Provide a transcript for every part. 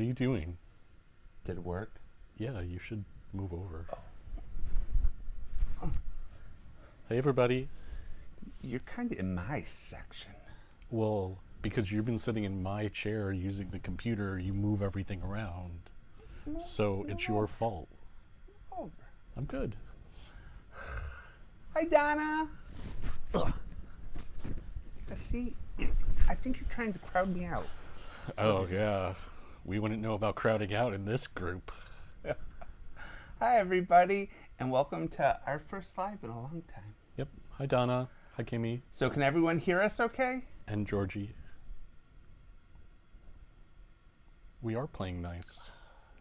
What are you doing? Did it work? Yeah, you should move over. Hey, everybody. You're kind of in my section. Well, because you've been sitting in my chair using the computer, you move everything around. So it's your fault. Over. I'm good. Hi, Donna. Ugh. See, I think you're trying to crowd me out. Oh, yeah. We wouldn't know about crowding out in this group. Hi, everybody, and welcome to our first live in a long time. Yep. Hi, Donna. Hi, Kimmy. So can everyone hear us okay? And Georgie. We are playing nice.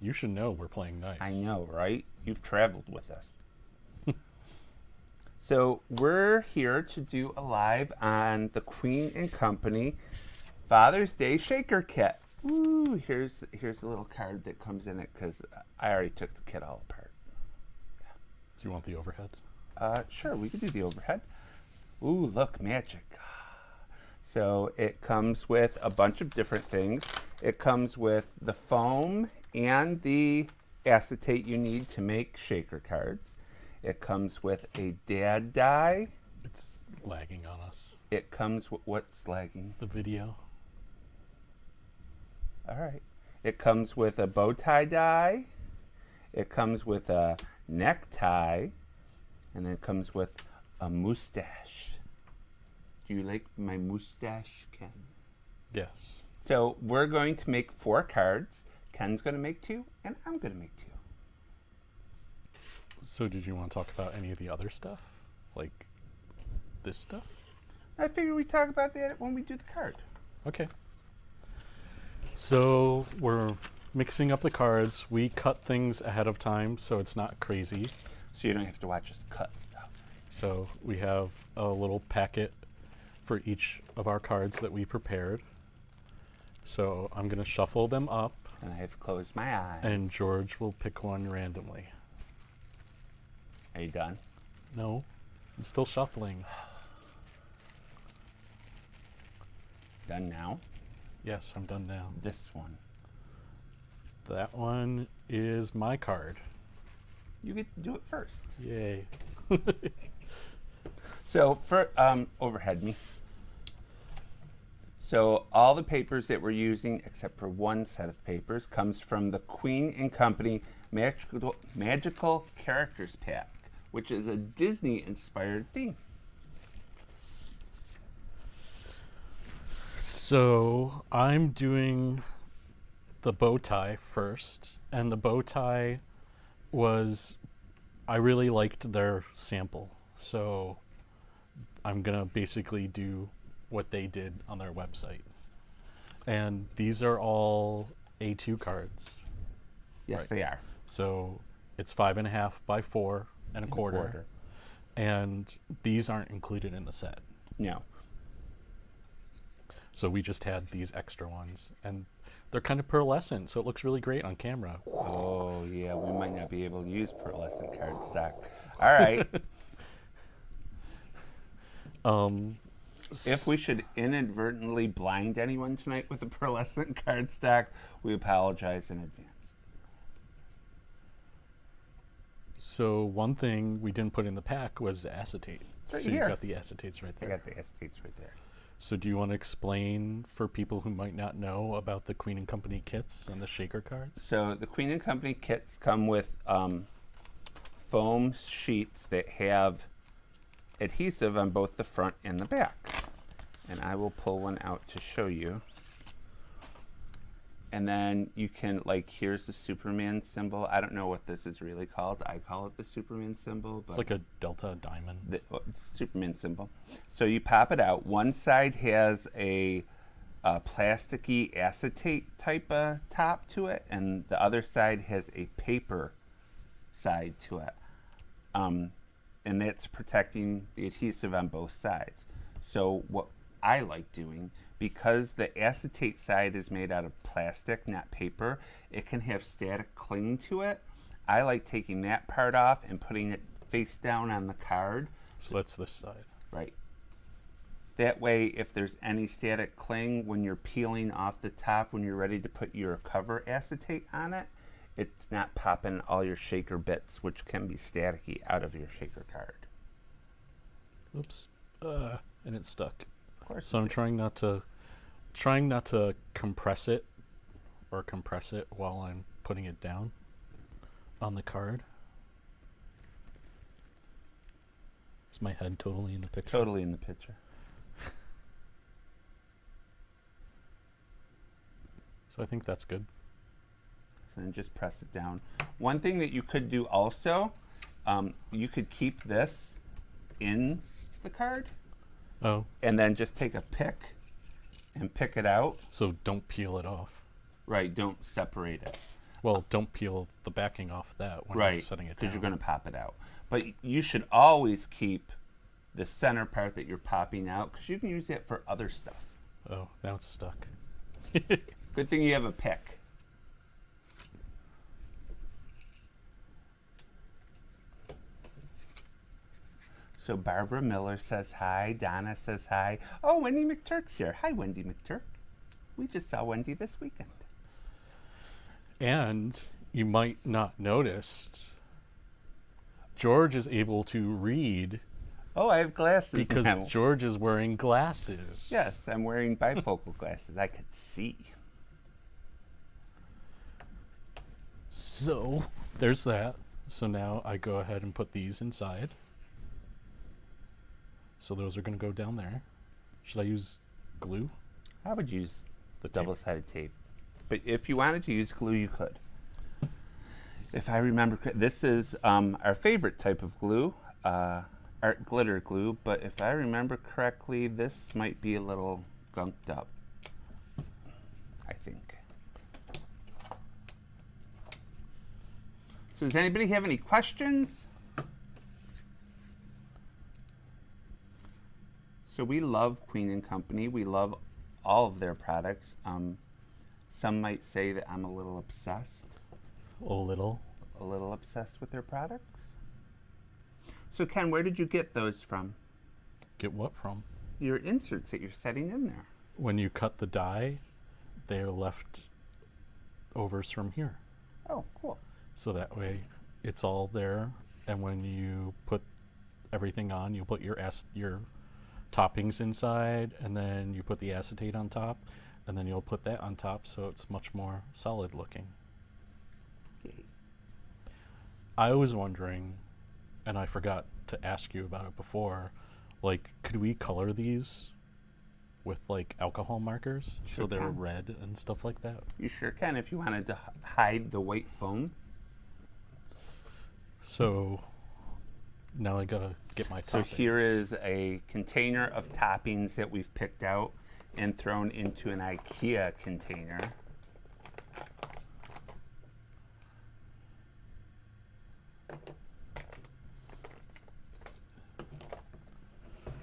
You should know we're playing nice. I know, right? You've traveled with us. So we're here to do a live on the Queen and Company Father's Day Shaker Kit. Ooh, here's a little card that comes in it because I already took the kit all apart. Do you want the overhead? Sure, we could do the overhead. Ooh, look, magic. So it comes with a bunch of different things. It comes with the foam and the acetate you need to make shaker cards. It comes with a dad die. It's lagging on us. It comes with what's lagging? The video. All right. It comes with a bow tie die. It comes with a necktie. And then it comes with a mustache. Do you like my mustache, Ken? Yes. So we're going to make 4 cards. Ken's going to make 2, and I'm going to make 2. So did you want to talk about any of the other stuff? Like this stuff? I figure we talk about that when we do the card. Okay. So we're mixing up the cards. We cut things ahead of time so it's not crazy. So you don't have to watch us cut stuff. So we have a little packet for each of our cards that we prepared. So I'm going to shuffle them up. And I have to close my eyes. And George will pick one randomly. Are you done? No, I'm still shuffling. Done now? Yes, I'm done now. This one. That one is my card. You get to do it first. Yay. So, for overhead me. So, all the papers that we're using, except for one set of papers, comes from the Queen and Company Magical Characters Pack, which is a Disney-inspired theme. So I'm doing the bow tie first, and the bow tie was, I really liked their sample, so I'm gonna basically do what they did on their website. And these are all A2 cards. Yes, Right. they are. So it's 5.5 by 4 and a quarter. And these aren't included in the set. No. So we just had these extra ones, and they're kind of pearlescent, so it looks really great on camera. Oh, yeah, we might not be able to use pearlescent cardstock. All right. If we should inadvertently blind anyone tonight with a pearlescent cardstock, we apologize in advance. So one thing we didn't put in the pack was the acetate. Right so here. you got the acetates right I there. got the acetates right there. So do you want to explain for people who might not know about the Queen and Company kits and the shaker cards? So the Queen and Company kits come with foam sheets that have adhesive on both the front and the back. And I will pull one out to show you. And then you can, like, here's the Superman symbol. I don't know what this is really called. I call it the Superman symbol. But It's like a delta diamond. it's Superman symbol. So you pop it out. One side has a plasticky acetate type of top to it, and the other side has a paper side to it. And that's protecting the adhesive on both sides. So what I like doing, because the acetate side is made out of plastic, not paper, it can have static cling to it. I like taking that part off and putting it face down on the card. So that's this side. Right. That way, if there's any static cling when you're peeling off the top, when you're ready to put your cover acetate on it, it's not popping all your shaker bits, which can be staticky, out of your shaker card. Oops. And it's stuck. Of course. So I'm trying not to compress it while I'm putting it down on the card. Is my head totally in the picture? Totally in the picture. So I think that's good. So then just press it down. One thing that you could do also, you could keep this in the card. Oh. And then just take a pick and pick it out. So don't peel it off. Right, don't separate it. Well, don't peel the backing off that when you're setting it down. Because you're going to pop it out. But you should always keep the center part that you're popping out, because you can use it for other stuff. Oh, now it's stuck. Good thing you have a pick. So Barbara Miller says hi. Donna says hi. Oh, Wendy McTurk's here. Hi, Wendy McTurk. We just saw Wendy this weekend. And you might not notice, George is able to read. Oh, I have glasses because now. George is wearing glasses. Yes, I'm wearing bifocal glasses. I could see. So there's that. So now I go ahead and put these inside. So those are going to go down there. Should I use glue? I would use The tape. double-sided tape. But if you wanted to use glue, you could. If I remember, this is our favorite type of glue, art glitter glue. But if I remember correctly, this might be a little gunked up, I think. So does anybody have any questions? So we love Queen & Company. We love all of their products. Some might say that I'm a little obsessed. A little. A little obsessed with their products. So Ken, where did you get those from? Get what from? Your inserts that you're setting in there. When you cut the die, they're left overs from here. Oh, cool. So that way it's all there. And when you put everything on, you put your toppings inside, and then you put the acetate on top, and then you'll put that on top, so it's much more solid looking. Yay. I was wondering, and I forgot to ask you about it before, like, could we color these with like alcohol markers Sure so they're can. red and stuff like that? You sure can if you wanted to hide the white foam. So now I gotta get my toppings. So here is a container of toppings that we've picked out and thrown into an IKEA container.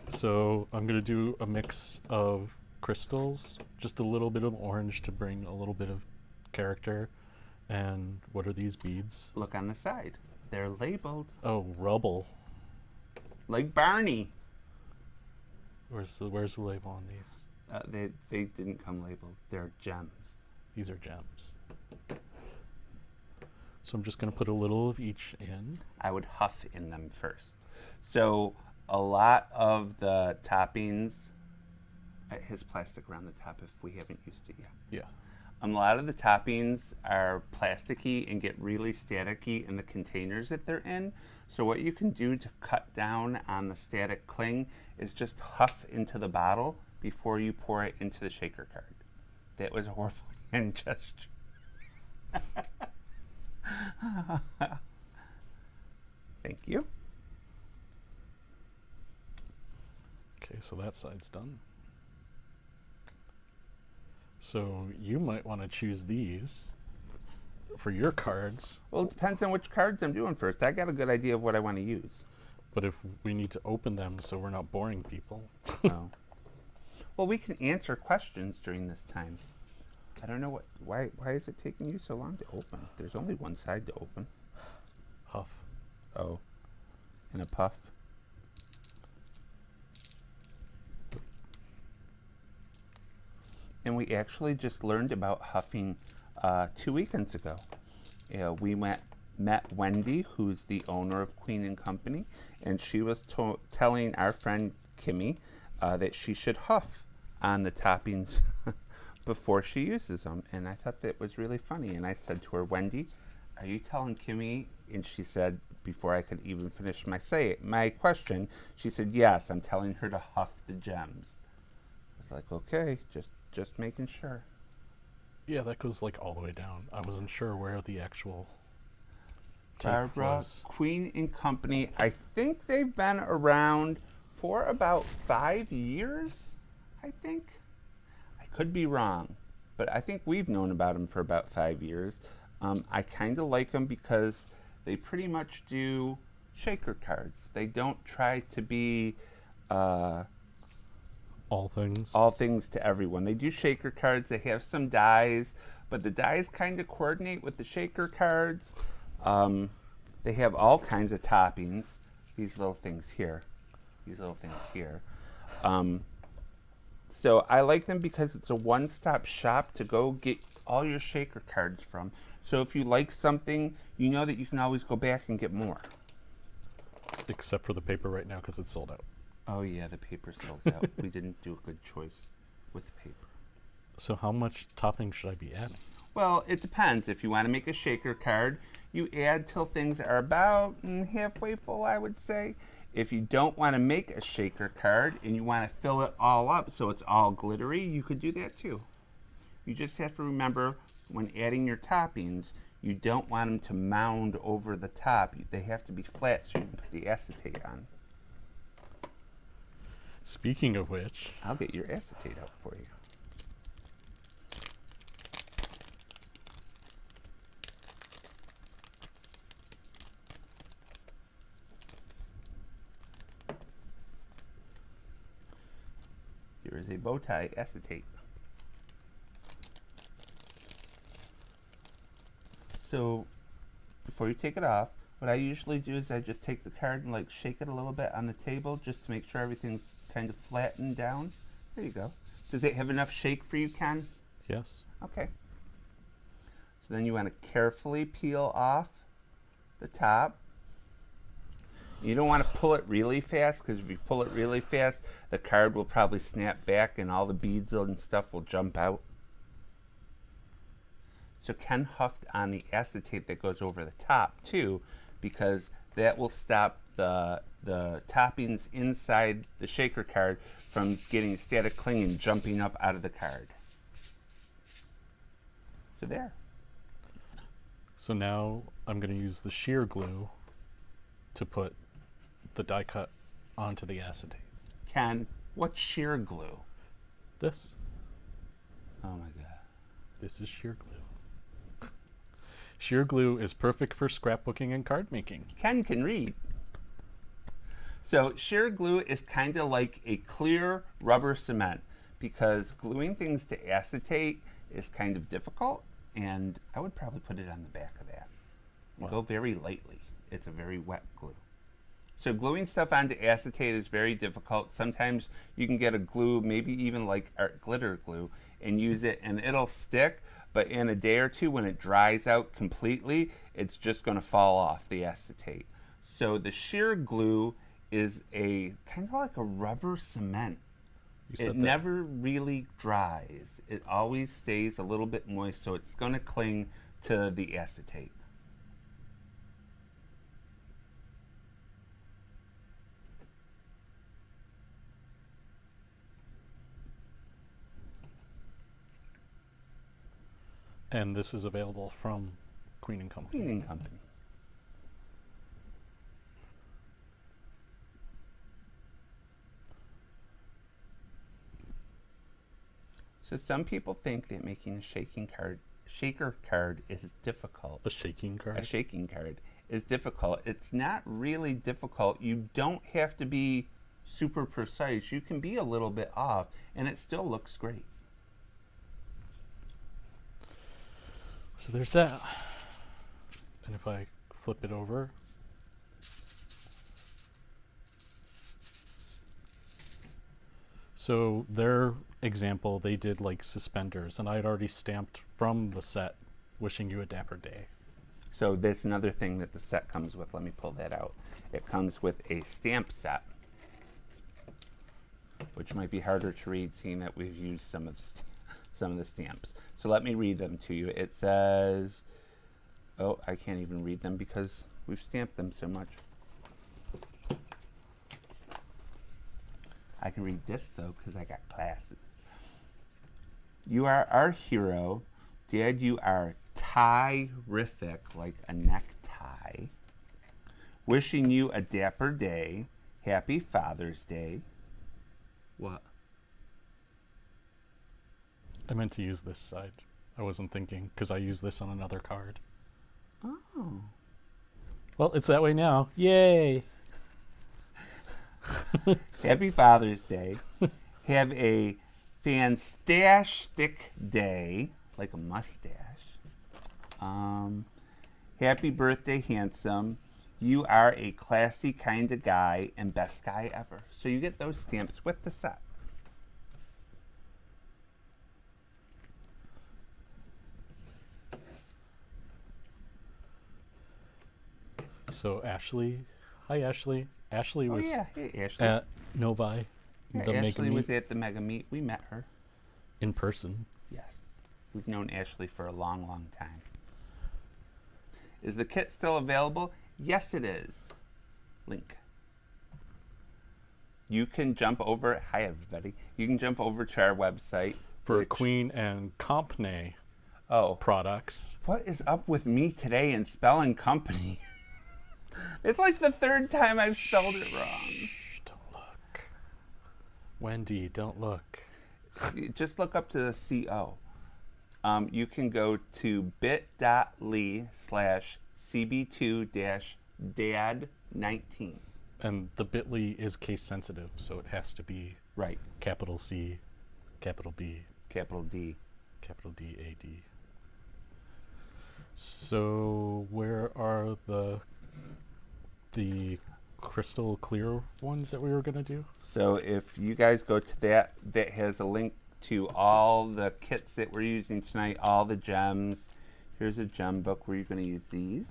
So I'm gonna do a mix of crystals, just a little bit of orange to bring a little bit of character. And what are these beads? Look on the side. They're labeled Oh, rubble. like Barney. Where's the label on these? They didn't come labeled. They're gems. These are gems. So I'm just gonna put a little of each in. I would huff in them first. So a lot of the toppings, it has plastic around the top if we haven't used it yet. Yeah. A lot of the toppings are plasticky and get really staticky in the containers that they're in. So what you can do to cut down on the static cling is just huff into the bottle before you pour it into the shaker card. That was a horrible hand gesture. Thank you. Okay, so that side's done. So you might want to choose these for your cards, Well, it depends on which cards I'm doing first. I got a good idea of what I want to use. but if we need to open them so we're not boring people. Oh. Well, we can answer questions during this time. I don't know why is it taking you so long to open? There's only one side to open. Huff. Oh. And a puff. And we actually just learned about huffing 2 weekends ago. We met Wendy, who's the owner of Queen and Company, and she was telling our friend Kimmy that she should huff on the toppings before she uses them. And I thought that was really funny. And I said to her, Wendy, are you telling Kimmy? And she said, before I could even finish my question, she said, yes, I'm telling her to huff the gems. I was like, okay, just making sure. Yeah, that goes like all the way down. I wasn't sure where the actual tape Barbara, was. Queen and Company, I think they've been around for about 5 years, I think. I could be wrong, but I think we've known about them for about 5 years. I kind of like them because they pretty much do shaker cards. They don't try to be All things. all things to everyone. They do shaker cards. They have some dies, but the dies kind of coordinate with the shaker cards. They have all kinds of toppings. These little things here. So I like them because it's a one-stop shop to go get all your shaker cards from. So if you like something, you know that you can always go back and get more. Except for the paper right now because it's sold out. Oh yeah, the paper's sold out. We didn't do a good choice with the paper. So how much topping should I be adding? Well, it depends. If you want to make a shaker card, you add till things are about halfway full, I would say. If you don't want to make a shaker card and you want to fill it all up so it's all glittery, you could do that too. You just have to remember when adding your toppings, you don't want them to mound over the top. They have to be flat so you can put the acetate on. Speaking of which, I'll get your acetate out for you. Here is a bow tie acetate. So before you take it off, what I usually do is I just take the card and like shake it a little bit on the table just to make sure everything's kind of flattened down. There you go. Does it have enough shake for you, Ken? yes. Okay. So then you want to carefully peel off the top. You don't want to pull it really fast because if you pull it really fast, the card will probably snap back and all the beads and stuff will jump out. So Ken huffed on the acetate that goes over the top too, because that will stop the toppings inside the shaker card from getting static cling and jumping up out of the card. So there. So now I'm going to use the shear glue to put the die cut onto the acetate. Ken, what's shear glue? This. Oh my God. This is shear glue. Shear glue is perfect for scrapbooking and card making. Ken can read. So shear glue is kind of like a clear rubber cement because gluing things to acetate is kind of difficult, and I would probably put it on the back of that. Wow. Go very lightly. It's a very wet glue. So gluing stuff onto acetate is very difficult. Sometimes you can get a glue, maybe even like art glitter glue, and use it and it'll stick, but in a day or two when it dries out completely, it's just going to fall off the acetate. So the shear glue is a kind of like a rubber cement. It never really dries. It always stays a little bit moist, so it's going to cling to the acetate. And this is available from Queen and Company. Queen and Company. So some people think that making a shaker card is difficult. A shaking card? A shaking card is difficult. It's not really difficult. You don't have to be super precise. You can be a little bit off, and it still looks great. So there's that. And if I flip it over, so their example, they did like suspenders, and I had already stamped from the set, "Wishing you a dapper day." So that's another thing that the set comes with. Let me pull that out. It comes with a stamp set, which might be harder to read, seeing that we've used some of the stamps. So let me read them to you. It says, oh, I can't even read them because we've stamped them so much. I can read this though because I got glasses. You are our hero. Dad, you are tie-rific, like a necktie. Wishing you a dapper day. Happy Father's Day. What? I meant to use this side. I wasn't thinking, because I used this on another card. Oh. Well, it's that way now. Yay! Happy Father's Day. Have a fantastic day, like a mustache. Happy birthday, handsome. You are a classy kind of guy and best guy ever. So you get those stamps with the set. So Ashley, hi Ashley. Ashley was Hey Ashley. at Novi, Yeah, the Mega Ashley was Meet, at the Mega Meet. We met her. in person. Yes. We've known Ashley for a long, long time. Is the kit still available? Yes, it is. Link. You can jump over. Hi, everybody. You can jump over to our website. For which- Queen and Company Oh, products. what is up with me today in spelling company? It's like the third time I've spelled it wrong. Shh, don't look. Wendy, don't look. Just look up to the CO. You can go to bit.ly/cb2-dad19. And the bit.ly is case sensitive, so it has to be Right. capital C, capital B, Capital D. capital D, A, D. So where are the crystal clear ones that we were gonna do? So if you guys go to that has a link to all the kits that we're using tonight, all the gems. Here's a gem book where you're going to use these.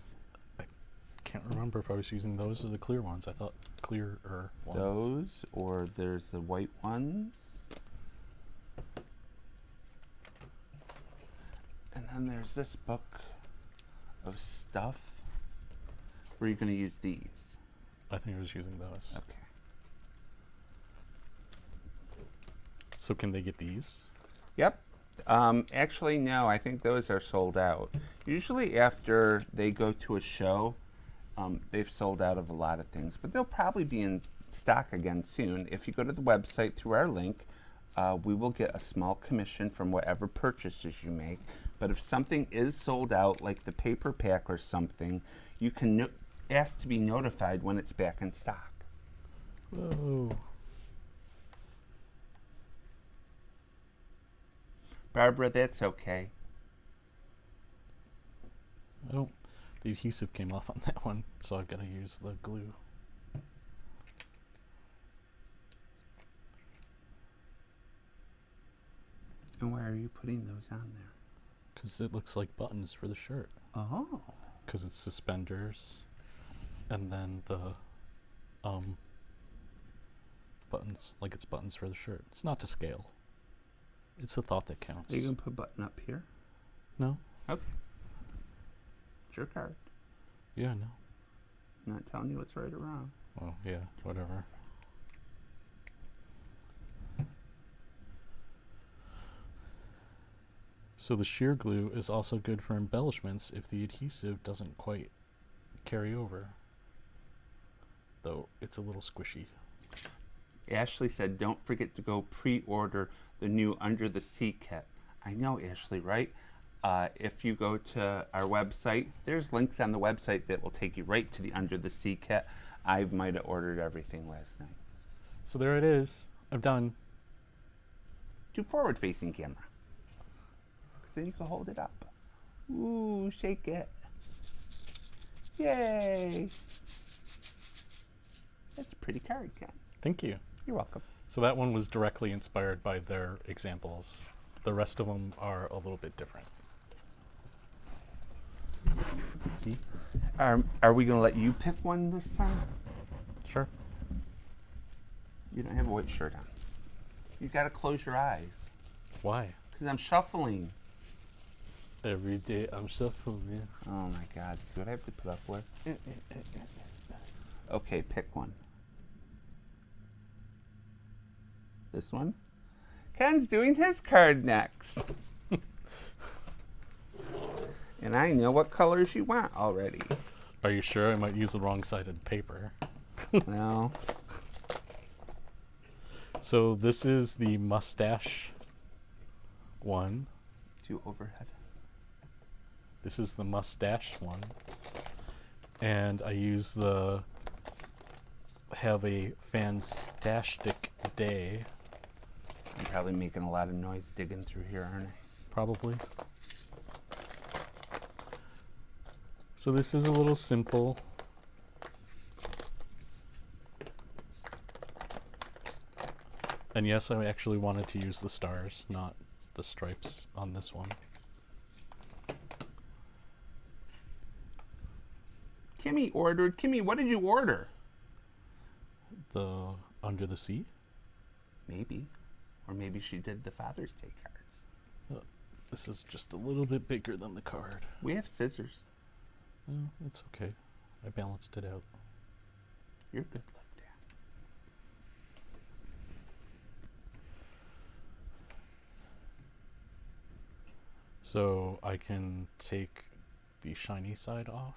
Can't remember if I was using those or the clear ones. I thought clearer ones. Those, or there's the white ones. And then there's this book of stuff where you're going to use these. I think I was using those. Okay. So can they get these? Yep. Actually, no. I think those are sold out. Usually after they go to a show, they've sold out of a lot of things. But they'll probably be in stock again soon. If you go to the website through our link, we will get a small commission from whatever purchases you make. But if something is sold out, like the paper pack or something, you can ask to be notified when it's back in stock. Whoa. Barbara, that's okay. The adhesive came off on that one, so I've got to use the glue. And why are you putting those on there? Because it looks like buttons for the shirt. Oh. Because it's suspenders, and then the buttons, like it's buttons for the shirt. It's not to scale. It's the thought that counts. Are you going to put a button up here? No? Okay. It's your card. Yeah, no. I'm not telling you what's right or wrong. Well, yeah, whatever. So the shear glue is also good for embellishments if the adhesive doesn't quite carry over. Though it's a little squishy. Ashley said, don't forget to go pre-order the new Under the Sea kit. I know, Ashley, right? If you go to our website, there's links on the website that will take you right to the Under the Sea kit. I might have ordered everything last night. So there it is. I'm done. Do forward-facing camera. Because then you can hold it up. Ooh, shake it. Yay! That's a pretty card, Ken. Thank you. You're welcome. So that one was directly inspired by their examples. The rest of them are a little bit different. See? Are we going to let you pick one this time? Sure. You don't have a white shirt on. You got to close your eyes. Why? Because I'm shuffling. Every day I'm shuffling, man. Oh my God. See what I have to put up with? Okay, pick one. This one? Ken's doing his card next. And I know what colors you want already. Are you sure? I might use the wrong-sided paper. Well, So this is the mustache one. two overhead. This is the mustache one. And I use the have a fantastic day, I'm probably making a lot of noise digging through here, aren't I? probably. So this is a little simple. And yes, I actually wanted to use the stars, not the stripes on this one. Kimmy ordered. Kimmy, what did you order? The Under the Sea. Maybe. Or maybe she did the Father's Day cards. This is just a little bit bigger than the card. We have scissors. Oh, it's okay. I balanced it out. You're good like that. So I can take the shiny side off.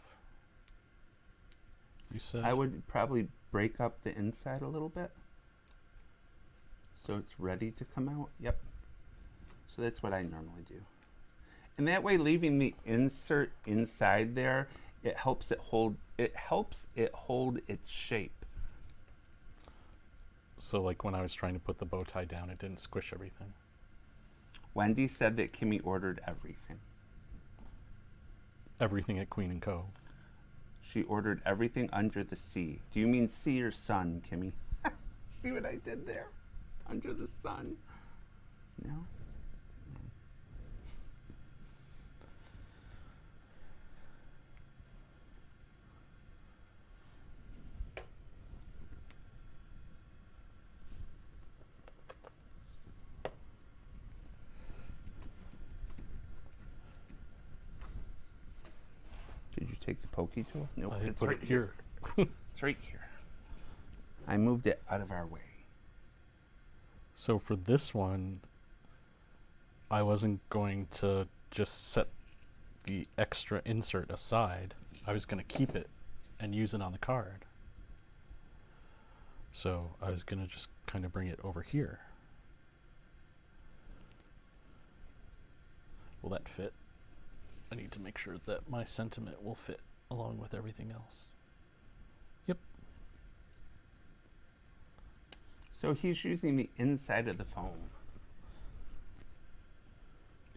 You said? I would probably break up the inside a little bit so it's ready to come out. Yep. So that's what I normally do. And that way, leaving the insert inside there, it helps it hold its shape. So like when I was trying to put the bow tie down, it didn't squish everything. Wendy said that Kimmy ordered everything. Everything at Queen & Co. She ordered everything under the sea. Do you mean sea or sun, Kimmy? See what I did there? Under the sun. No? Did you take the pokey tool? No, I it's put right it here. It's right here. I moved it out of our way. So for this one, I wasn't going to just set the extra insert aside. I was going to keep it and use it on the card. So I was going to just kind of bring it over here. Will that fit? I need to make sure that my sentiment will fit along with everything else. Yep. So he's using the inside of the foam.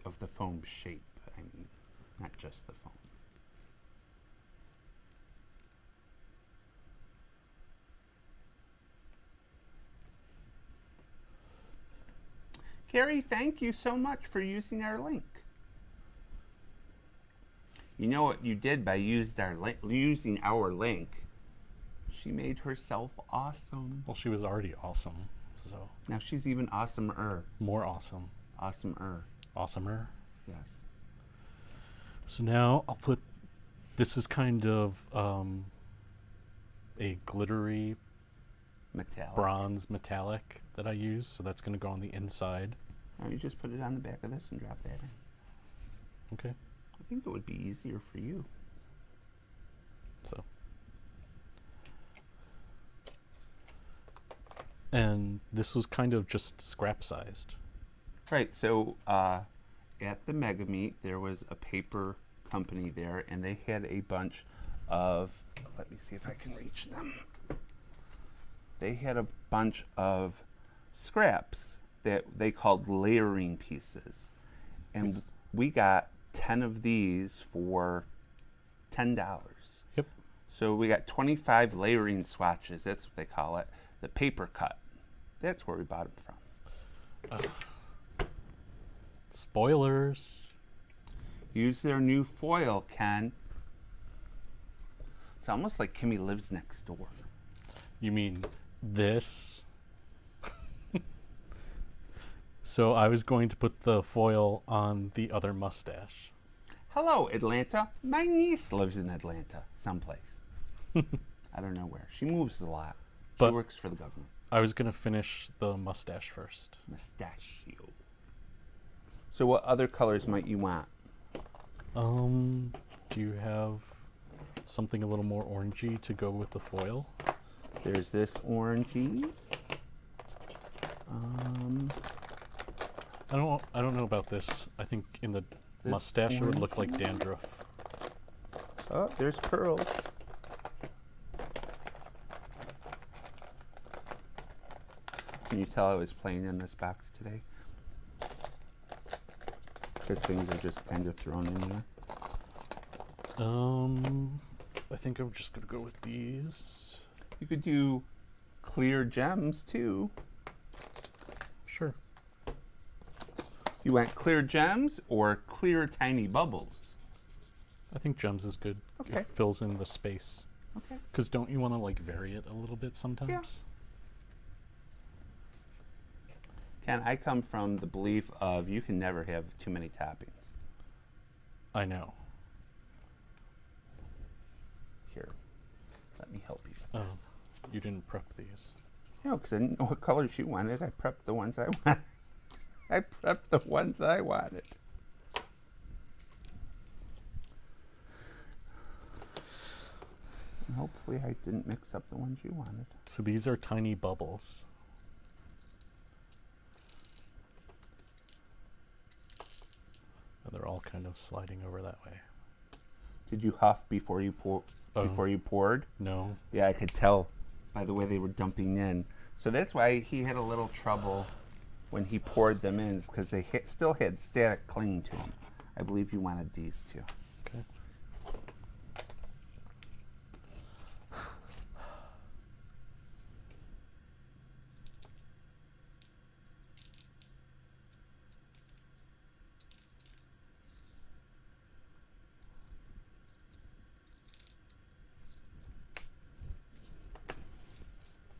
Of the foam shape, I mean, not just the foam. Carrie, thank you so much for using our link. You know what you did by using our link? She made herself awesome. Well, she was already awesome, so Now she's even awesomer. more awesome. Awesomer. Awesomer. Yes. So now I'll put, this is kind of a glittery Metallic. bronze metallic that I use, so that's going to go on the inside. Now you just put it on the back of this and drop that in. Okay, I think it would be easier for you. so. And this was kind of just scrap sized. Right, so at the Mega Meet, there was a paper company there, and they had a bunch of, let me see if I can reach them. They had a bunch of scraps that they called layering pieces. And Yes. we got 10 of these for $10. That's where we bought it from. Spoilers. Use their new foil, Ken. It's almost like Kimmy lives next door. You mean this? So I was going to put the foil on the other mustache. Hello, Atlanta. My niece lives in Atlanta, someplace. I don't know where. She moves a lot. She But- works for the government. I was going to finish the mustache first. Mustachio. So what other colors might you want? Do you have something a little more orangey to go with the foil? There's this oranges. I don't know about this. I think in the This mustache it would look like orangey? dandruff. Oh, there's pearls. Can you tell I was playing in this box today? Because things are just kind of thrown in there. I think I'm just gonna go with these. You could do clear gems too. Sure. You want clear gems or clear tiny bubbles? I think gems is good. Okay. It fills in the space. Okay. Because don't you want to like vary it a little bit sometimes? Ken, I come from the belief of you can never have too many toppings. I know. Here, let me help you. Oh, you didn't prep these. No, because I didn't know what colors you wanted. I prepped the ones I wanted. I prepped the ones I wanted. And hopefully I didn't mix up the ones you wanted. So these are tiny bubbles. And they're all kind of sliding over that way. Did you huff before you before you poured? No. Yeah, I could tell by the way they were dumping in. So that's why he had a little trouble when he poured them in, because they still had static cling to them. I believe you wanted these two. Okay.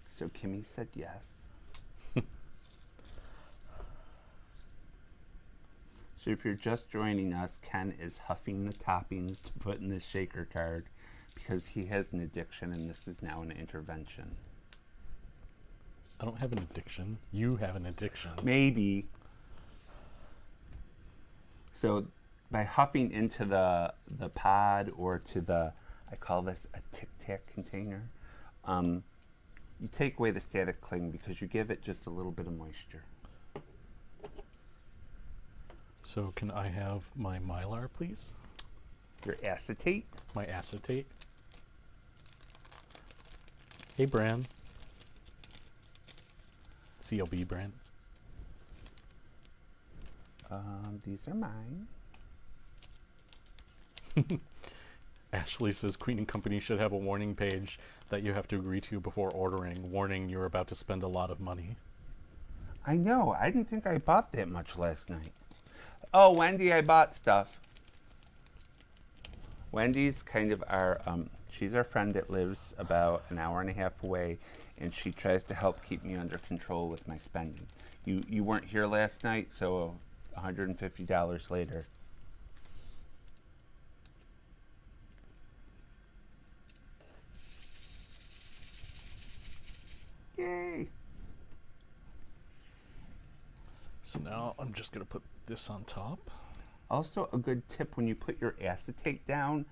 So Kimmy said yes. So if you're just joining us, Ken is huffing the toppings to put in the shaker card because he has an addiction and this is now an intervention. I don't have an addiction. You have an addiction. Maybe. So by huffing into the pod or to the, I call this a Tic Tac container, you take away the static cling because you give it just a little bit of moisture. So can I have my Mylar, please? Your acetate. My acetate. Hey, Bran. CLB brand. These are mine. Ashley says Queen and Company should have a warning page that you have to agree to before ordering. Warning, you're about to spend a lot of money. I know. I didn't think I bought that much last night. Oh, Wendy, I bought stuff. Wendy's kind of our, she's our friend that lives about an hour and a half away, and she tries to help keep me under control with my spending. You weren't here last night, so $150 later. Yay! So now I'm just going to put this on top. Also, a good tip when you put your acetate down,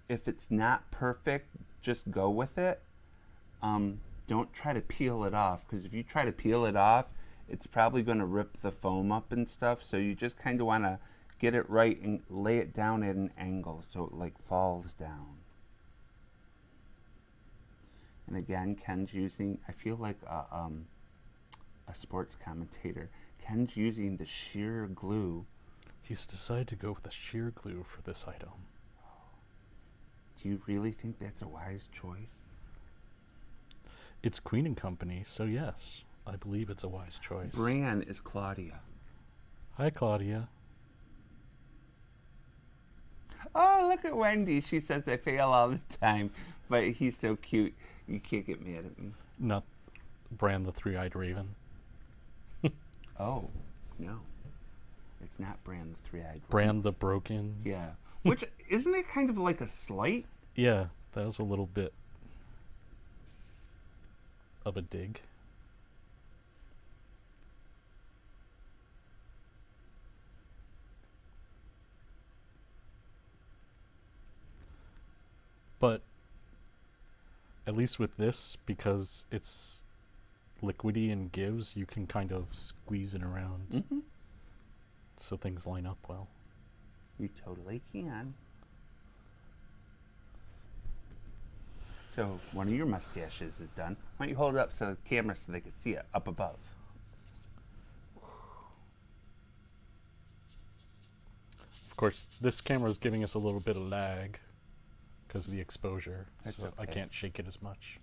if it's not perfect, just go with it. Don't try to peel it off, because if you try to peel it off, it's probably going to rip the foam up and stuff. So you just kind of want to get it right and lay it down at an angle so it like falls down. And again, Ken's using, I feel like a sports commentator. Ken's using the shear glue. He's decided to go with the shear glue for this item. Do you really think that's a wise choice? It's Queen and Company, so yes. I believe it's a wise choice. Bran is Claudia. Hi, Claudia. Oh, look at Wendy. She says I fail all the time, but he's so cute. You can't get mad at me. Not Bran the Three-Eyed Raven. Oh, no. It's not Bran the Three-Eyed. Bran the Broken. Yeah. Which, isn't it kind of like a slight? Yeah, that was a little bit of a dig. But at least with this, because it's liquidy and gives, you can kind of squeeze it around. Mm-hmm. So things line up well. You totally can. So one of your mustaches is done. Why don't you hold it up to the camera so they can see it up above? Of course, this camera is giving us a little bit of lag because of the exposure, That's so I okay. can't shake it as much.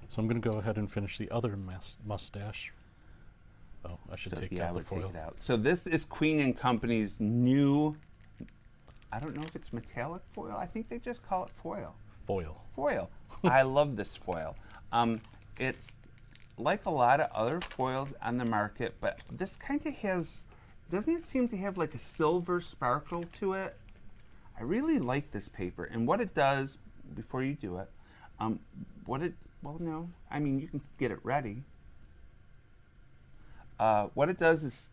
So I'm going to go ahead and finish the other mustache. Oh, I should take I out the would foil. take it out. So this is Queen and Company's new, I don't know if it's metallic foil. I think they just call it foil. Foil. Foil. I love this foil. It's like a lot of other foils on the market, but this kind of has, doesn't it seem to have like a silver sparkle to it? I really like this paper. And what it does, before you do it, well, no, I mean, you can get it ready. What it does is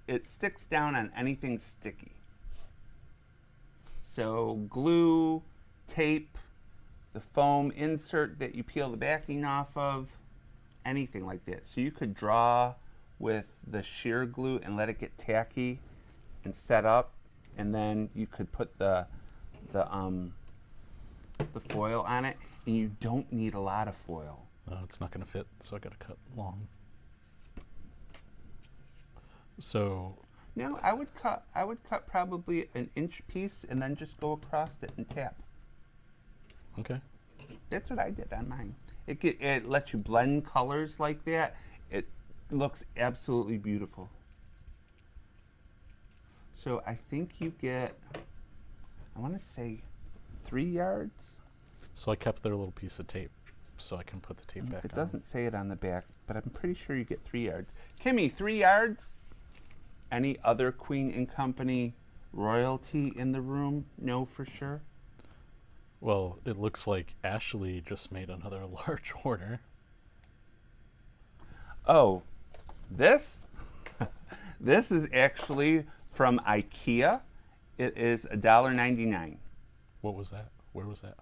it sticks down on anything sticky. So glue, tape, the foam insert that you peel the backing off of, anything like that. So you could draw with the shear glue and let it get tacky and set up, and then you could put the foil on it, and you don't need a lot of foil. It's not going to fit, so I got to cut long. So No, I would cut probably an inch piece and then just go across it and tap. okay. That's what I did on mine. It lets you blend colors like that. It looks absolutely beautiful. So I think you get, I want to say 3 yards. So I kept their little piece of tape so I can put the tape back It on. doesn't say it on the back, but I'm pretty sure you get 3 yards. Kimmy, 3 yards? Any other Queen and Company royalty in the room? No, for sure. Well, it looks like Ashley just made another large order. Oh, this? This is actually from IKEA. It is $1.99. What was that? Where was that?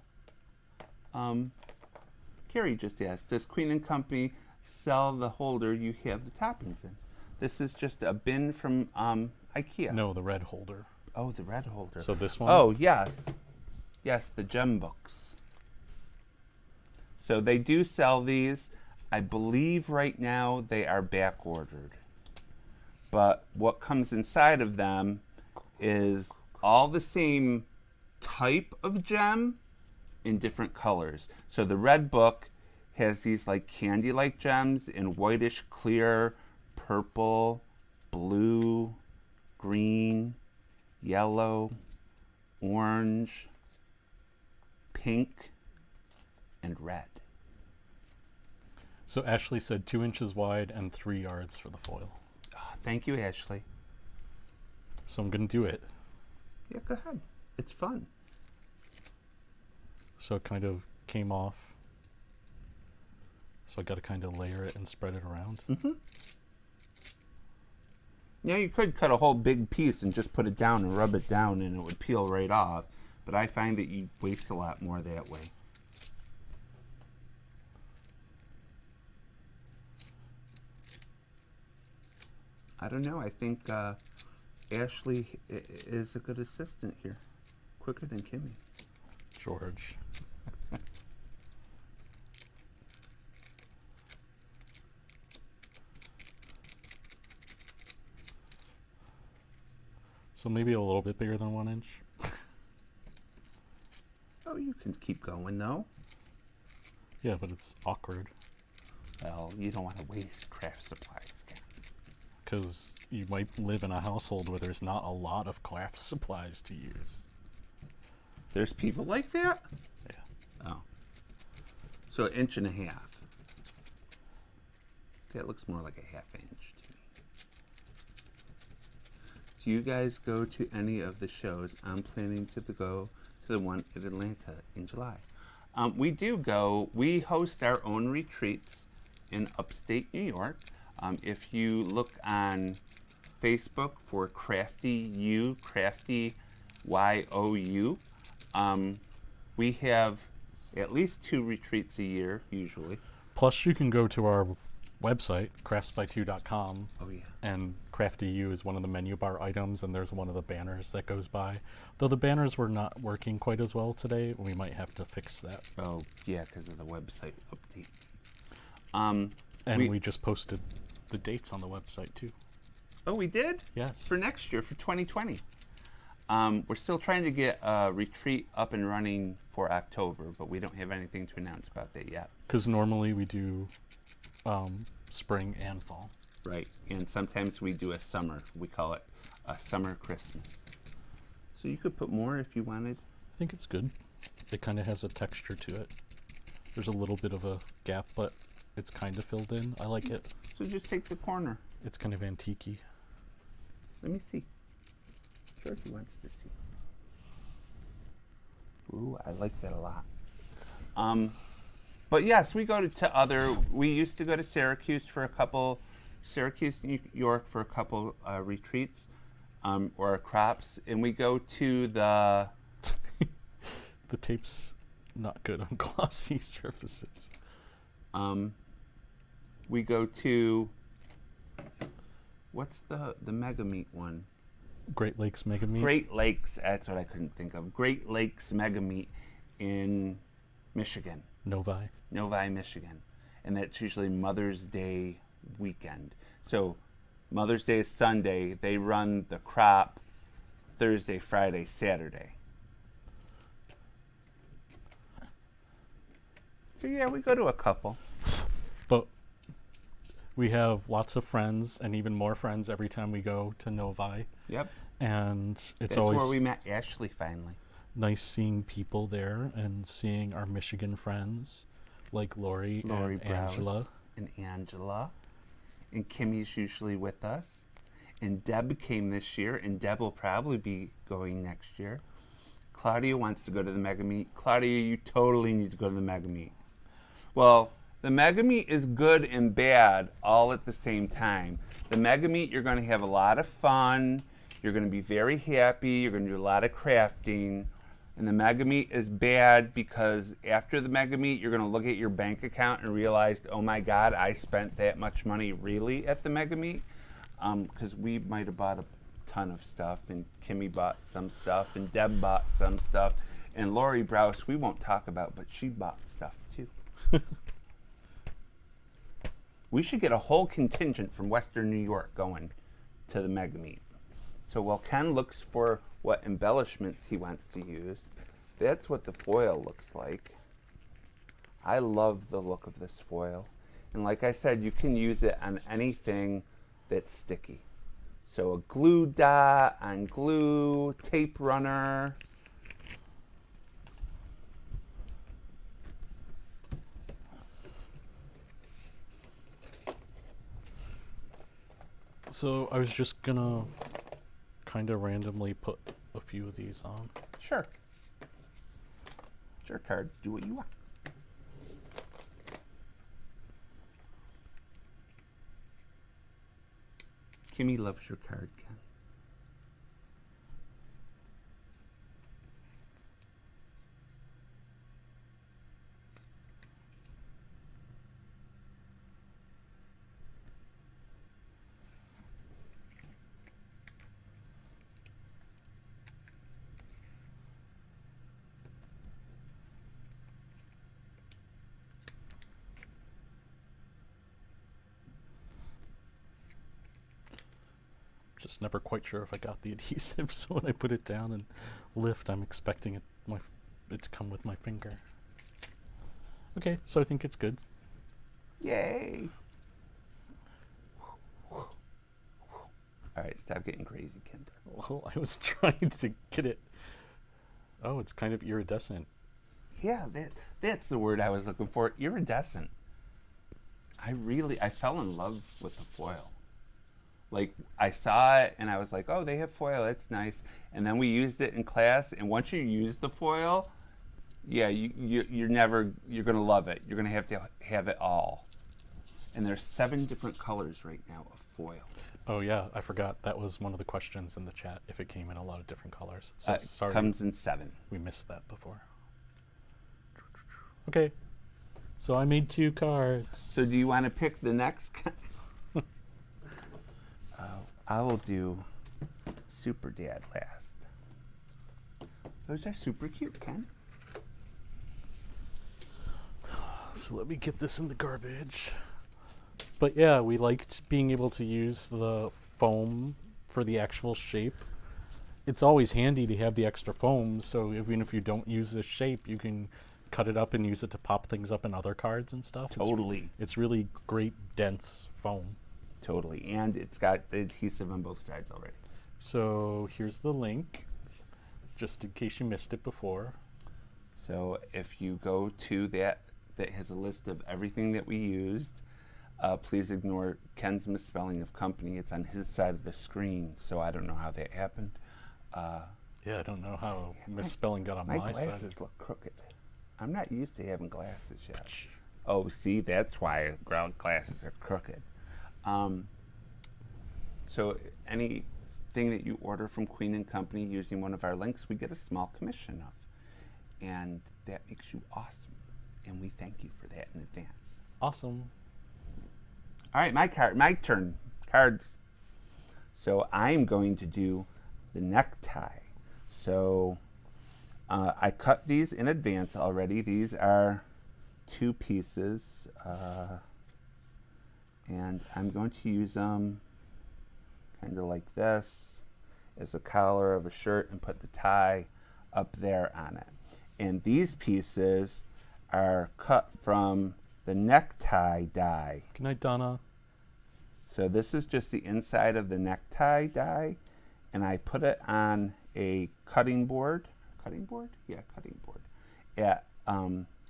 Carrie just asked, does Queen and Company sell the holder you have the toppings in? This is just a bin from IKEA. No, the red holder. Oh, the red holder. So this one? Oh, yes. Yes, the gem books. So they do sell these. I believe right now they are back ordered. But what comes inside of them is all the same type of gem in different colors. So the red book has these like candy-like gems in whitish clear, purple, blue, green, yellow, orange, pink, and red. So Ashley said 2 inches wide and 3 yards for the foil. Oh, thank you, Ashley. So I'm going to do it. Yeah, go ahead. It's fun. So it kind of came off. So I got to kind of layer it and spread it around. Mm-hmm. Yeah, you could cut a whole big piece and just put it down and rub it down and it would peel right off. But I find that you waste a lot more that way. I don't know. I think Ashley is a good assistant here. Quicker than Kimmy. George. So maybe a little bit bigger than 1 inch. Oh, you can keep going though. Yeah, but it's awkward Well, you don't want to waste craft supplies, Ken. because you might live in a household where there's not a lot of craft supplies to use. There's people like that? Yeah. Oh. So 1.5 inches. That looks more like a 1/2 inch to me. Do you guys go to any of the shows? I'm planning to go to the one in Atlanta in July. We do go. We host our own retreats in upstate New York. If you look on Facebook for Crafty You, Crafty YOU, we have at least 2 retreats a year, usually. Plus, you can go to our website, craftsby2.com, Oh, yeah. and Crafty You is one of the menu bar items, and there's one of the banners that goes by. Though the banners were not working quite as well today, we might have to fix that. Oh, yeah, because of the website update. And we just posted the dates on the website, too. Oh, we did? Yes. For next year, for 2020. We're still trying to get a retreat up and running for October, but we don't have anything to announce about that yet. Because normally we do spring and fall. Right, and sometimes we do a summer. We call it a summer Christmas. So you could put more if you wanted. I think it's good. It kind of has a texture to it. There's a little bit of a gap, but it's kind of filled in. I like it. So just take the corner. It's kind of antique-y. Let me see. Georgie wants to see. Ooh, I like that a lot. But yes, we go to other. We used to go to Syracuse, New York for a couple retreats, or crops, and we go to the. The tape's not good on glossy surfaces. We go to. What's the Mega Meat one? Great Lakes Mega Meat. Great Lakes. That's what I couldn't think of. Great Lakes Mega Meat in Michigan. Novi, Michigan. And that's usually Mother's Day weekend. So Mother's Day is Sunday. They run the crop Thursday, Friday, Saturday. So yeah, we go to a couple. But we have lots of friends and even more friends every time we go to Novi. Yep. And it's That's always where we met Ashley finally. nice seeing people there and seeing our Michigan friends like Lori and Browse Angela. And Angela. And Kimmy's usually with us. And Deb came this year, and Deb will probably be going next year. Claudia wants to go to the Mega Meet. Claudia, you totally need to go to the Mega Meet. Well, the Mega Meet is good and bad all at the same time. The Mega Meet, you're going to have a lot of fun. You're going to be very happy. You're going to do a lot of crafting. And the Mega Meet is bad because after the Mega Meet, you're going to look at your bank account and realize, oh my God, I spent that much money really at the Mega Meet. Because we might have bought a ton of stuff, and Kimmy bought some stuff, and Deb bought some stuff, and Lori Browse, we won't talk about, but she bought stuff too. We should get a whole contingent from Western New York going to the Mega Meet. So while Ken looks for what embellishments he wants to use, that's what the foil looks like. I love the look of this foil. And like I said, you can use it on anything that's sticky. So a glue dot on glue, tape runner. So I was just gonna kind of randomly put a few of these on. Sure. It's your card. Do what you want. Kimmy loves your card, Ken. Just never quite sure if I got the adhesive, so when I put it down and lift, I'm expecting it to come with my finger. Okay, so I think it's good. Yay! All right, stop getting crazy, Kinder. Well, I was trying to get it. Oh, it's kind of iridescent. Yeah, that's the word I was looking for. Iridescent. I fell in love with the foil. Like, I saw it and I was like, oh, they have foil, that's nice. And then we used it in class, and once you use the foil, yeah, you're gonna love it. You're gonna have to have it all. And there's 7 different colors right now of foil. Oh yeah, I forgot that was one of the questions in the chat. If it came in a lot of different colors, so sorry, Comes in 7. we missed that before. Okay, so I made 2 cards. So do you want to pick the next? I will do Super Dad last. Those are super cute, Ken. So let me get this in the garbage. But yeah, we liked being able to use the foam for the actual shape. It's always handy to have the extra foam, so even if you don't use the shape, you can cut it up and use it to pop things up in other cards and stuff. Totally. It's really great, dense foam. Totally. And it's got the adhesive on both sides already. So here's the link, just in case you missed it before. So if you go to that has a list of everything that we used, please ignore Ken's misspelling of company. It's on his side of the screen, so I don't know how that happened. Yeah, I don't know how misspelling got on my My side. glasses look crooked. I'm not used to having glasses yet. Oh, see, that's why ground glasses are crooked. So anything that you order from Queen & Company using one of our links, we get a small commission of. And that makes you awesome. And we thank you for that in advance. Awesome. All right, my turn. Cards. So I'm going to do the necktie. So I cut these in advance already. These are 2 pieces. And I'm going to use them kind of like this as the collar of a shirt and put the tie up there on it. And these pieces are cut from the necktie die. Good night, Donna. So this is just the inside of the necktie die, and I put it on a cutting board. Cutting board? Yeah, cutting board.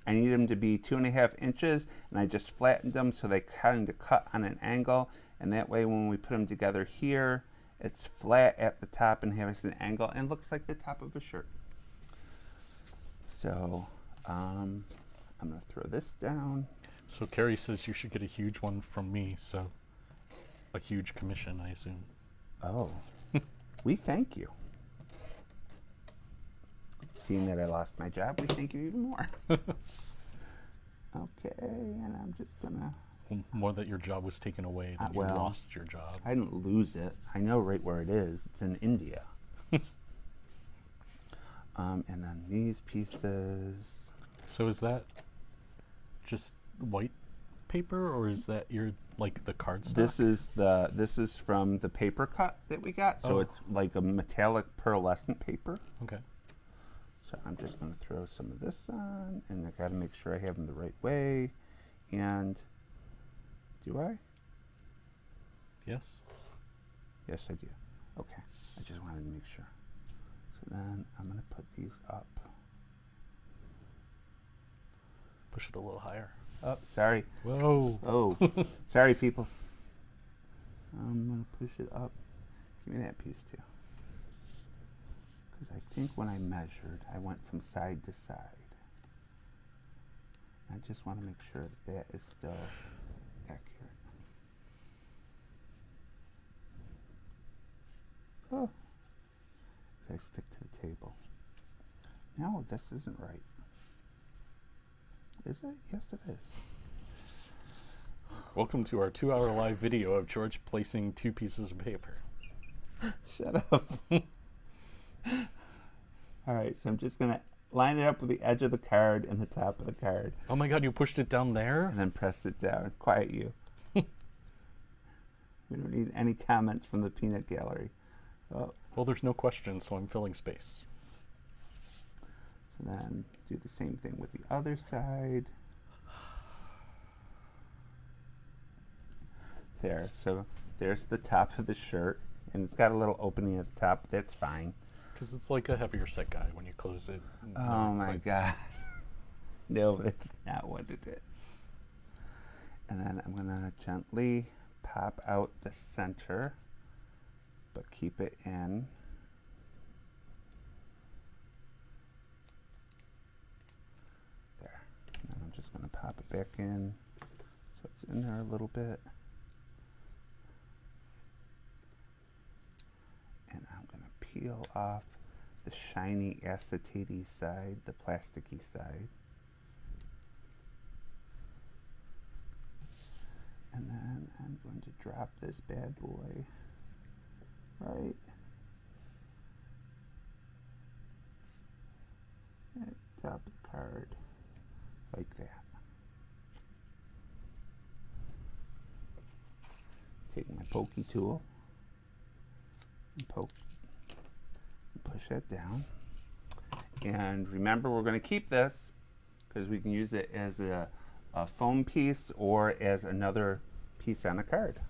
I need them to be 2.5 inches, and I just flattened them so they kind of cut on an angle, and that way when we put them together here, it's flat at the top and has an angle and looks like the top of a shirt. So I'm going to throw this down. So Carrie says you should get a huge one from me, so a huge commission, I assume. Oh, we thank you. Seeing that I lost my job, we thank you even more. Okay, and I'm just gonna... More that your job was taken away than you lost your job. I didn't lose it. I know right where it is. It's in India. And then these pieces. So is that just white paper, or is that your like the cardstock? This is from the paper cut that we got. So it's like a metallic pearlescent paper. Okay. So I'm just going to throw some of this on, and I got to make sure I have them the right way. And do I? Yes. Yes, I do. Okay. I just wanted to make sure. So then I'm going to put these up. Push it a little higher. Oh, sorry. Whoa. Oh, sorry, people. I'm going to push it up. Give me that piece, too. Because I think when I measured, I went from side to side. I just want to make sure that that is still accurate. Oh. As I stick to the table. No, this isn't right. Is it? Yes, it is. Welcome to our 2-hour live video of George placing 2 pieces of paper. Shut up. All right, so I'm just going to line it up with the edge of the card and the top of the card. Oh my god, you pushed it down there? And then pressed it down. Quiet you. We don't need any comments from the peanut gallery. Oh. Well, there's no question, so I'm filling space. So then do the same thing with the other side. There, so there's the top of the shirt, and it's got a little opening at the top. That's fine. Because it's like a heavier set guy when you close it. Oh my God. No, it's not what it is. And then I'm gonna gently pop out the center, but keep it in. There. And then I'm just gonna pop it back in so it's in there a little bit. And I'm gonna peel off the shiny acetate side, the plasticky side. And then I'm going to drop this bad boy right at the top of the card, like that. Take my pokey tool and poke, and push that down. And remember, we're going to keep this because we can use it as a foam piece or as another piece on a card.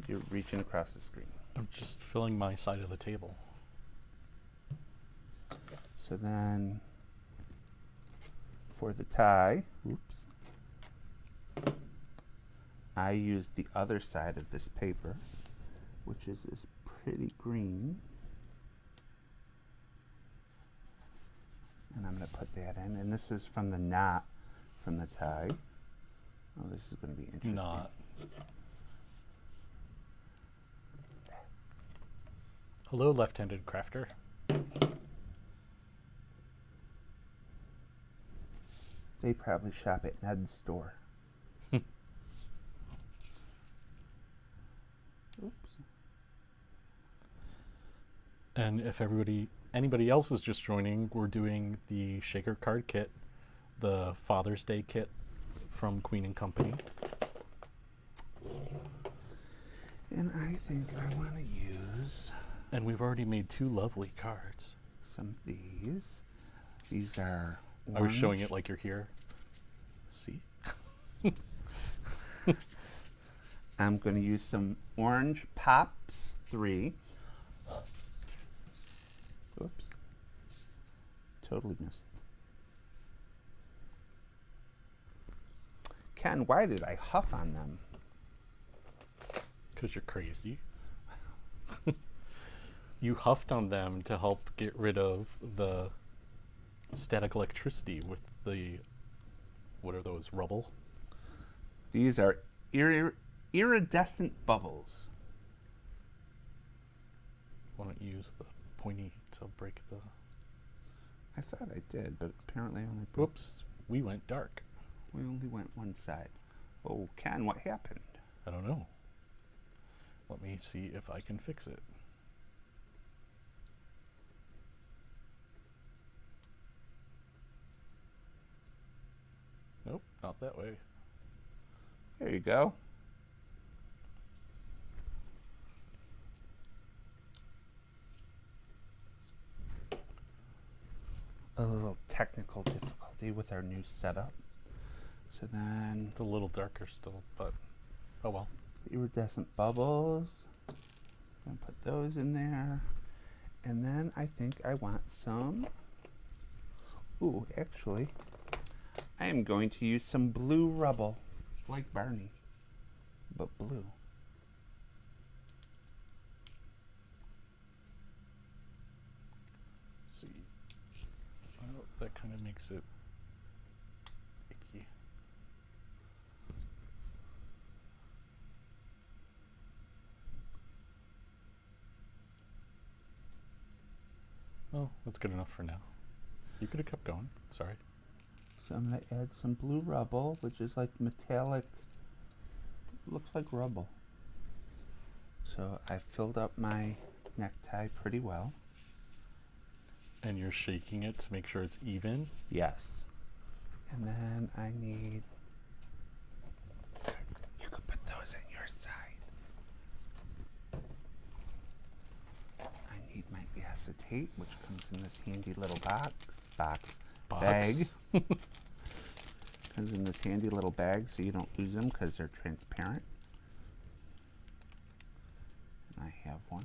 You're reaching across the screen. I'm just filling my side of the table. So then for the tie, oops, I used the other side of this paper, which is this pretty green. And I'm going to put that in. And this is from the knot from the tie. Oh, this is going to be interesting. Not. Hello, left-handed crafter. They probably shop at Ned's store. Oops. And if anybody else is just joining, we're doing the shaker card kit, the Father's Day kit from Queen and Company. And I think I want to use And we've already made 2 lovely cards. some of these. These are I was showing orange. it like you're here. See? I'm going to use some Orange Pops 3. Oops. Totally missed. Ken, why did I huff on them? Because you're crazy. You huffed on them to help get rid of the static electricity with the, what are those, rubble? These are iridescent bubbles. Why don't you use the pointy to break the... I thought I did, but apparently Whoops, we went dark. we only went one side. Oh, Ken, what happened? I don't know. Let me see if I can fix it. Nope, not that way. There you go. A little technical difficulty with our new setup. So then It's a little darker still, but oh well. iridescent bubbles. I'm gonna put those in there. And then I think I want some. Ooh, actually, I am going to use some blue rubble, like Barney, but blue. See. Oh, that kind of makes it icky. Oh, that's good enough for now. You could have kept going. Sorry. So I'm going to add some blue rubble, which is like metallic, looks like rubble. So I filled up my necktie pretty well. And you're shaking it to make sure it's even. Yes. And then I need, you could put those at your side. I need my acetate, which comes in this handy little bag. Comes in this handy little bag so you don't lose them because they're transparent. And I have one.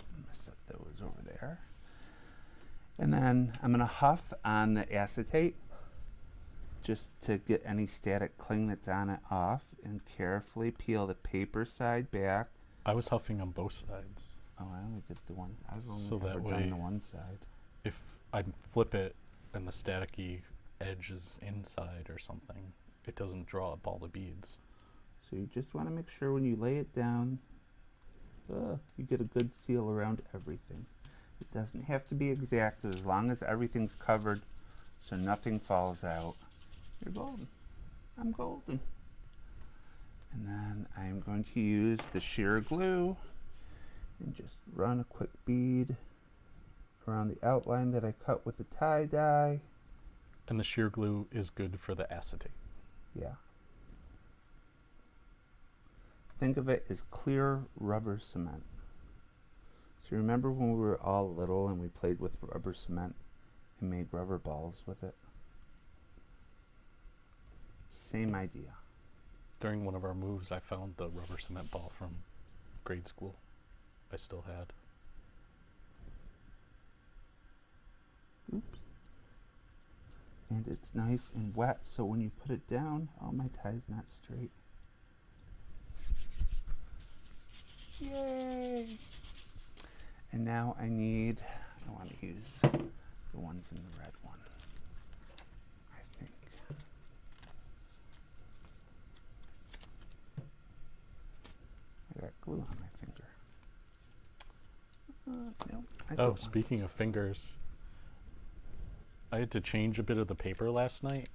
I'm going to set those over there. And then I'm going to huff on the acetate just to get any static cling that's on it off, and carefully peel the paper side back. I was huffing on both sides. Oh, I only did the one. I was only So that ever way- done the one side. If I flip it and the staticky edge is inside or something, it doesn't draw up all the beads. So you just want to make sure when you lay it down, you get a good seal around everything. It doesn't have to be exact, as long as everything's covered so nothing falls out. You're golden. I'm golden. And then I'm going to use the shear glue and just run a quick bead around the outline that I cut with the tie-dye. And the shear glue is good for the acetate. Yeah. Think of it as clear rubber cement. So remember when we were all little and we played with rubber cement and made rubber balls with it? Same idea. During one of our moves, I found the rubber cement ball from grade school. I still had. Oops. And it's nice and wet, so when you put it down, oh, my tie's not straight. Yay! And now I want to use the ones in the red one, I think. I got glue on my finger. No, I don't Oh, want speaking of fingers, I had to change a bit of the paper last night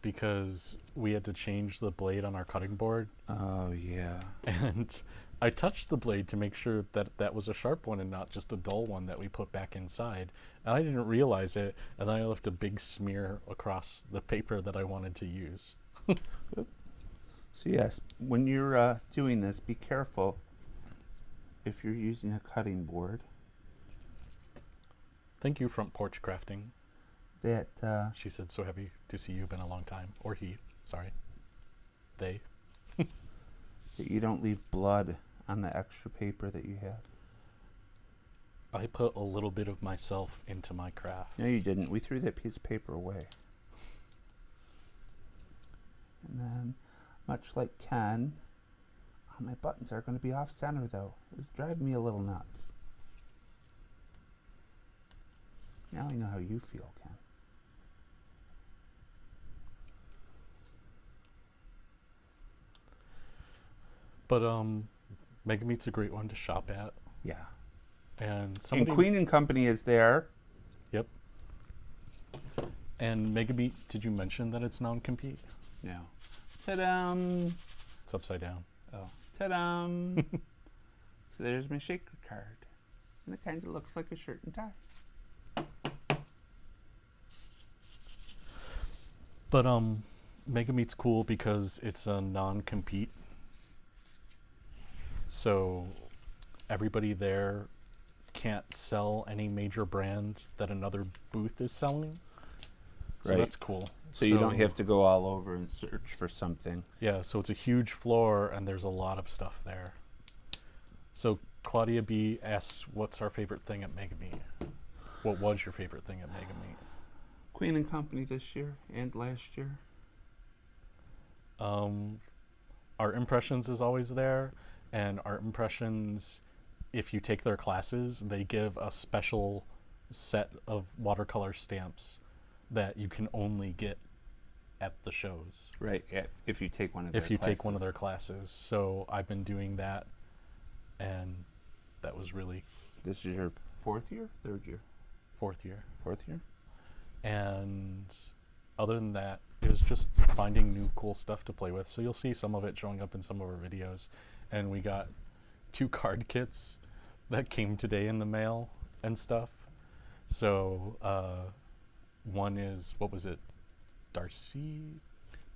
because we had to change the blade on our cutting board. Oh, yeah. And I touched the blade to make sure that that was a sharp one and not just a dull one that we put back inside. And I didn't realize it, and then I left a big smear across the paper that I wanted to use. So yes, when you're doing this, be careful if you're using a cutting board Thank you, Front Porch Crafting. that She said, so happy to see you. Been a long time. Or he, sorry. They. that you don't leave blood on the extra paper that you have. I put a little bit of myself into my craft. No, you didn't. We threw that piece of paper away. And then, much like Ken, my buttons are going to be off center though. It's driving me a little nuts. Now I know how you feel, Ken. But Mega Meat's a great one to shop at. Yeah. And somebody, And Queen and Company is there. Yep. And Mega Meat, did you mention that it's non-compete? No. Ta-da! It's upside down. Oh, ta-da! So there's my shaker card. And it kind of looks like a shirt and tie. But Mega Meat's cool because it's a non-compete. So everybody there can't sell any major brand that another booth is selling. So Right. that's cool. So you don't have to go all over and search for something. Yeah, so it's a huge floor and there's a lot of stuff there. So Claudia B asks, what's our favorite thing at Mega Meat? What was your favorite thing at Mega Meat? Queen and Company this year and last year. Art Impressions is always there, and Art Impressions, if you take their classes, they give a special set of watercolor stamps that you can only get at the shows. Right, if you take one of their If you take one of classes. their classes. So I've been doing that, and that was really This is your fourth year? Third year? fourth year. Fourth year? And other than that, it was just finding new cool stuff to play with. So you'll see some of it showing up in some of our videos. And we got 2 card kits that came today in the mail and stuff. So one is, what was it? Darcy?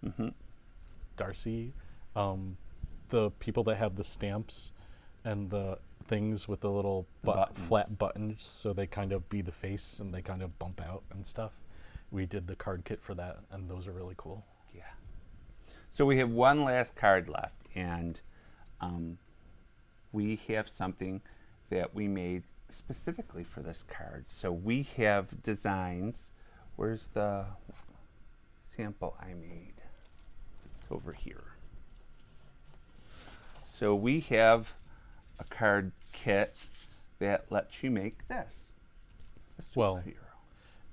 Mm-hmm. Darcy. The people that have the stamps and the things with the little The buttons. flat buttons, so they kind of be the face and they kind of bump out and stuff. we did the card kit for that, and those are really cool. Yeah. So we have one last card left, and we have something that we made specifically for this card. So we have designs. Where's the sample I made? It's over here. So we have a card kit that lets you make this. A Well, superhero.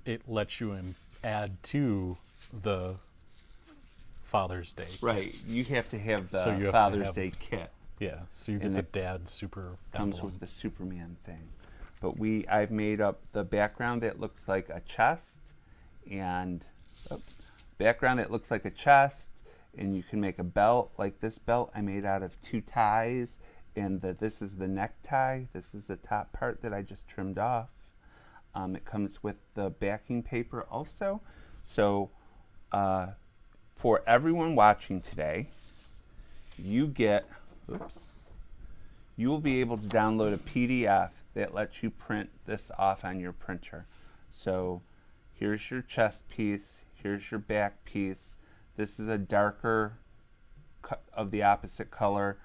it lets you add to the Father's Day. Right. You have to have the So you have to Father's have- Day kit. Yeah, so you get And the it dad super Comes emblem. with the Superman thing. But I've made up the background that looks like a chest, and background that looks like a chest, and you can make a belt like this belt I made out of 2 ties, and this is the necktie. This is the top part that I just trimmed off. It comes with the backing paper also. So for everyone watching today, you will be able to download a PDF that lets you print this off on your printer. So here's your chest piece, here's your back piece. This is a darker of the opposite color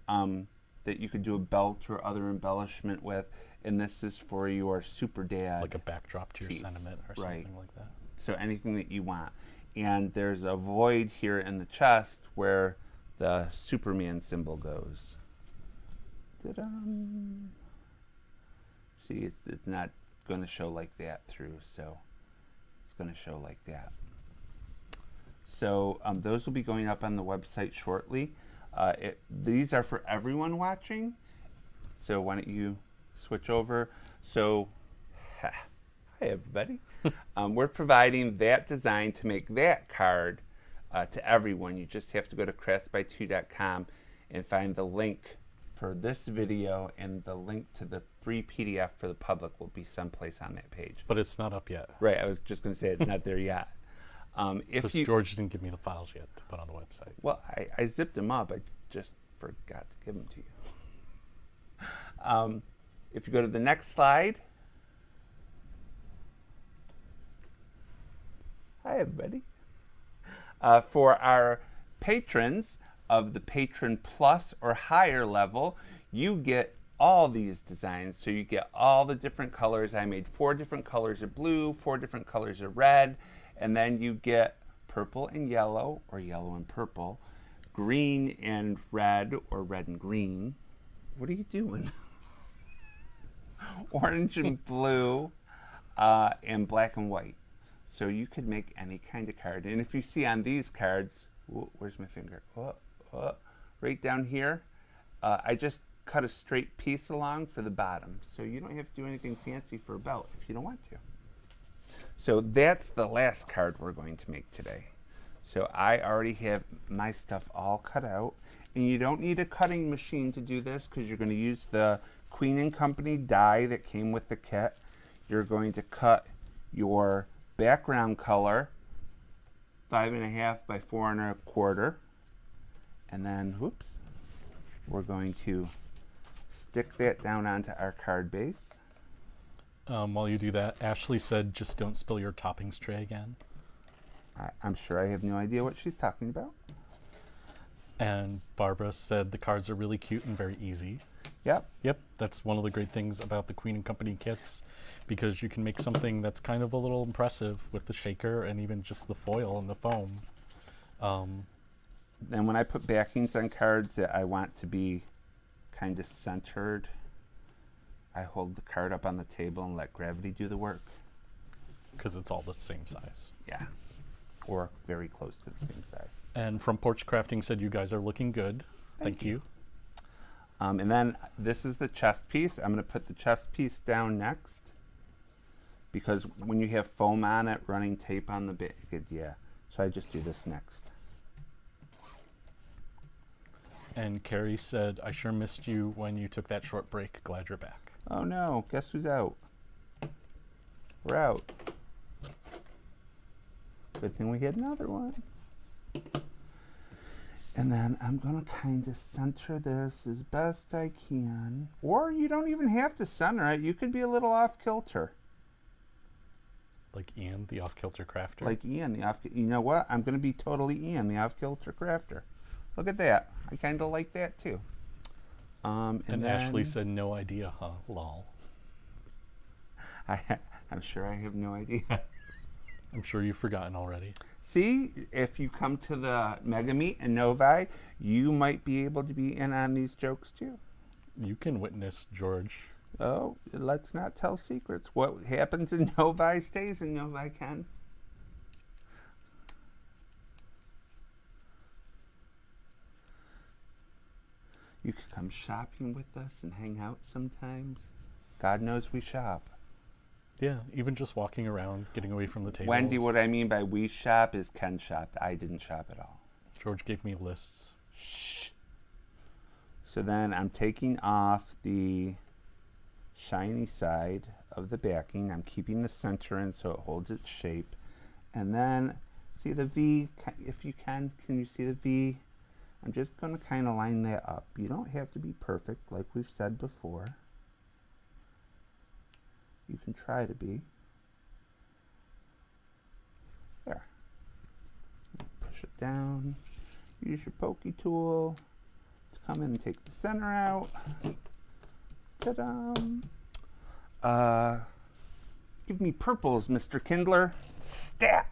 that you could do a belt or other embellishment with, and this is for your super dad. Like a backdrop to your piece. sentiment or Right. something like that. So anything that you want. And there's a void here in the chest where the Superman symbol goes. Ta-da! See, it's not going to show like that through, so it's going to show like that. So those will be going up on the website shortly. These are for everyone watching, so why don't you switch over. So, hi everybody. We're providing that design to make that card to everyone. You just have to go to craftsby2.com and find the link for this video, and the link to the free PDF for the public will be someplace on that page. But it's not up yet. Right, I was just going to say it's not there yet. Because George didn't give me the files yet to put on the website. Well, I zipped them up. I just forgot to give them to you. If you go to the next slide. Hi, everybody. For our patrons of the Patron Plus or higher level, you get all these designs. So you get all the different colors. I made 4 different colors of blue, 4 different colors of red, and then you get purple and yellow, or yellow and purple, green and red, or red and green. What are you doing? Orange and blue, and black and white. So you could make any kind of card. And if you see on these cards, where's my finger? Right down here, I just cut a straight piece along for the bottom. So you don't have to do anything fancy for a belt if you don't want to. So that's the last card we're going to make today. So I already have my stuff all cut out. And you don't need a cutting machine to do this, because you're going to use the Queen & Company die that came with the kit. You're going to cut your background color 5.5 by 4 1/4, and then we're going to stick that down onto our card base. While you do that, Ashley said just don't spill your toppings tray again. I'm sure I have no idea what she's talking about. And Barbara said the cards are really cute and very easy. Yep. Yep, that's one of the great things about the Queen & Company kits, because you can make something that's kind of a little impressive with the shaker and even just the foil and the foam. And when I put backings on cards that I want to be kind of centered, I hold the card up on the table and let gravity do the work. Because it's all the same size. Yeah, or very close to the same size. And From Porch Crafting said you guys are looking good. Thank you. And then this is the chest piece. I'm going to put the chest piece down next, because when you have foam on it, running tape on the back, yeah. So I just do this next. And Carrie said, I sure missed you when you took that short break. Glad you're back. Oh no, guess who's out? We're out. Good thing we had another one. And then I'm going to kind of center this as best I can. Or you don't even have to center it. You could be a little off kilter. Like Ian, the off-kilter crafter. Like Ian, you know what? I'm going to be totally Ian, the off-kilter crafter. Look at that. I kind of like that too. And then, Ashley said, no idea, huh? Lol. I'm sure I have no idea. I'm sure you've forgotten already. See, if you come to the Mega Meet in Novi, you might be able to be in on these jokes too. You can witness George. Oh, let's not tell secrets. What happens in Novi stays in Novi, Ken. You could come shopping with us and hang out sometimes. God knows we shop. Yeah, even just walking around, getting away from the tables. Wendy, what I mean by we shop is Ken shopped. I didn't shop at all. George gave me lists. Shh. So then I'm taking off the shiny side of the backing. I'm keeping the center in so it holds its shape. And then, see the V? If you can you see the V? I'm just going to kind of line that up. You don't have to be perfect, like we've said before. You can try to be. There. Push it down. Use your pokey tool to come in and take the center out. Ta-da! Give me purples, Mr. Kindler. Stat!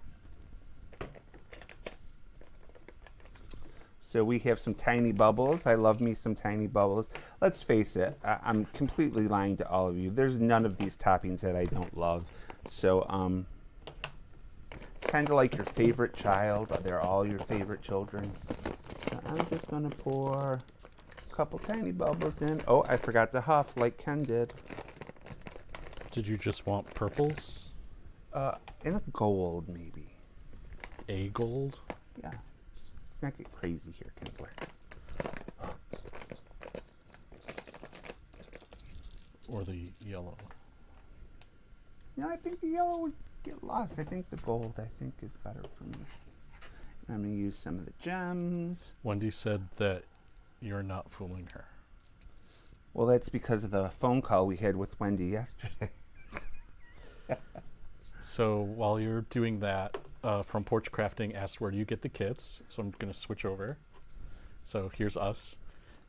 So we have some tiny bubbles. I love me some tiny bubbles. Let's face it, I'm completely lying to all of you. There's none of these toppings that I don't love. So, kind of like your favorite child. They're all your favorite children. So I'm just going to pour a couple tiny bubbles in. Oh, I forgot to huff like Ken did. Did you just want purples? In a gold, maybe. A gold? Yeah. Let's not get crazy here, Kindler. Or the yellow? No, I think the yellow would get lost. I think the gold, is better for me. I'm going to use some of the gems. Wendy said that you're not fooling her. Well, that's because of the phone call we had with Wendy yesterday. So while you're doing that, From Porch Crafting asked, where do you get the kits? So I'm going to switch over. So here's us.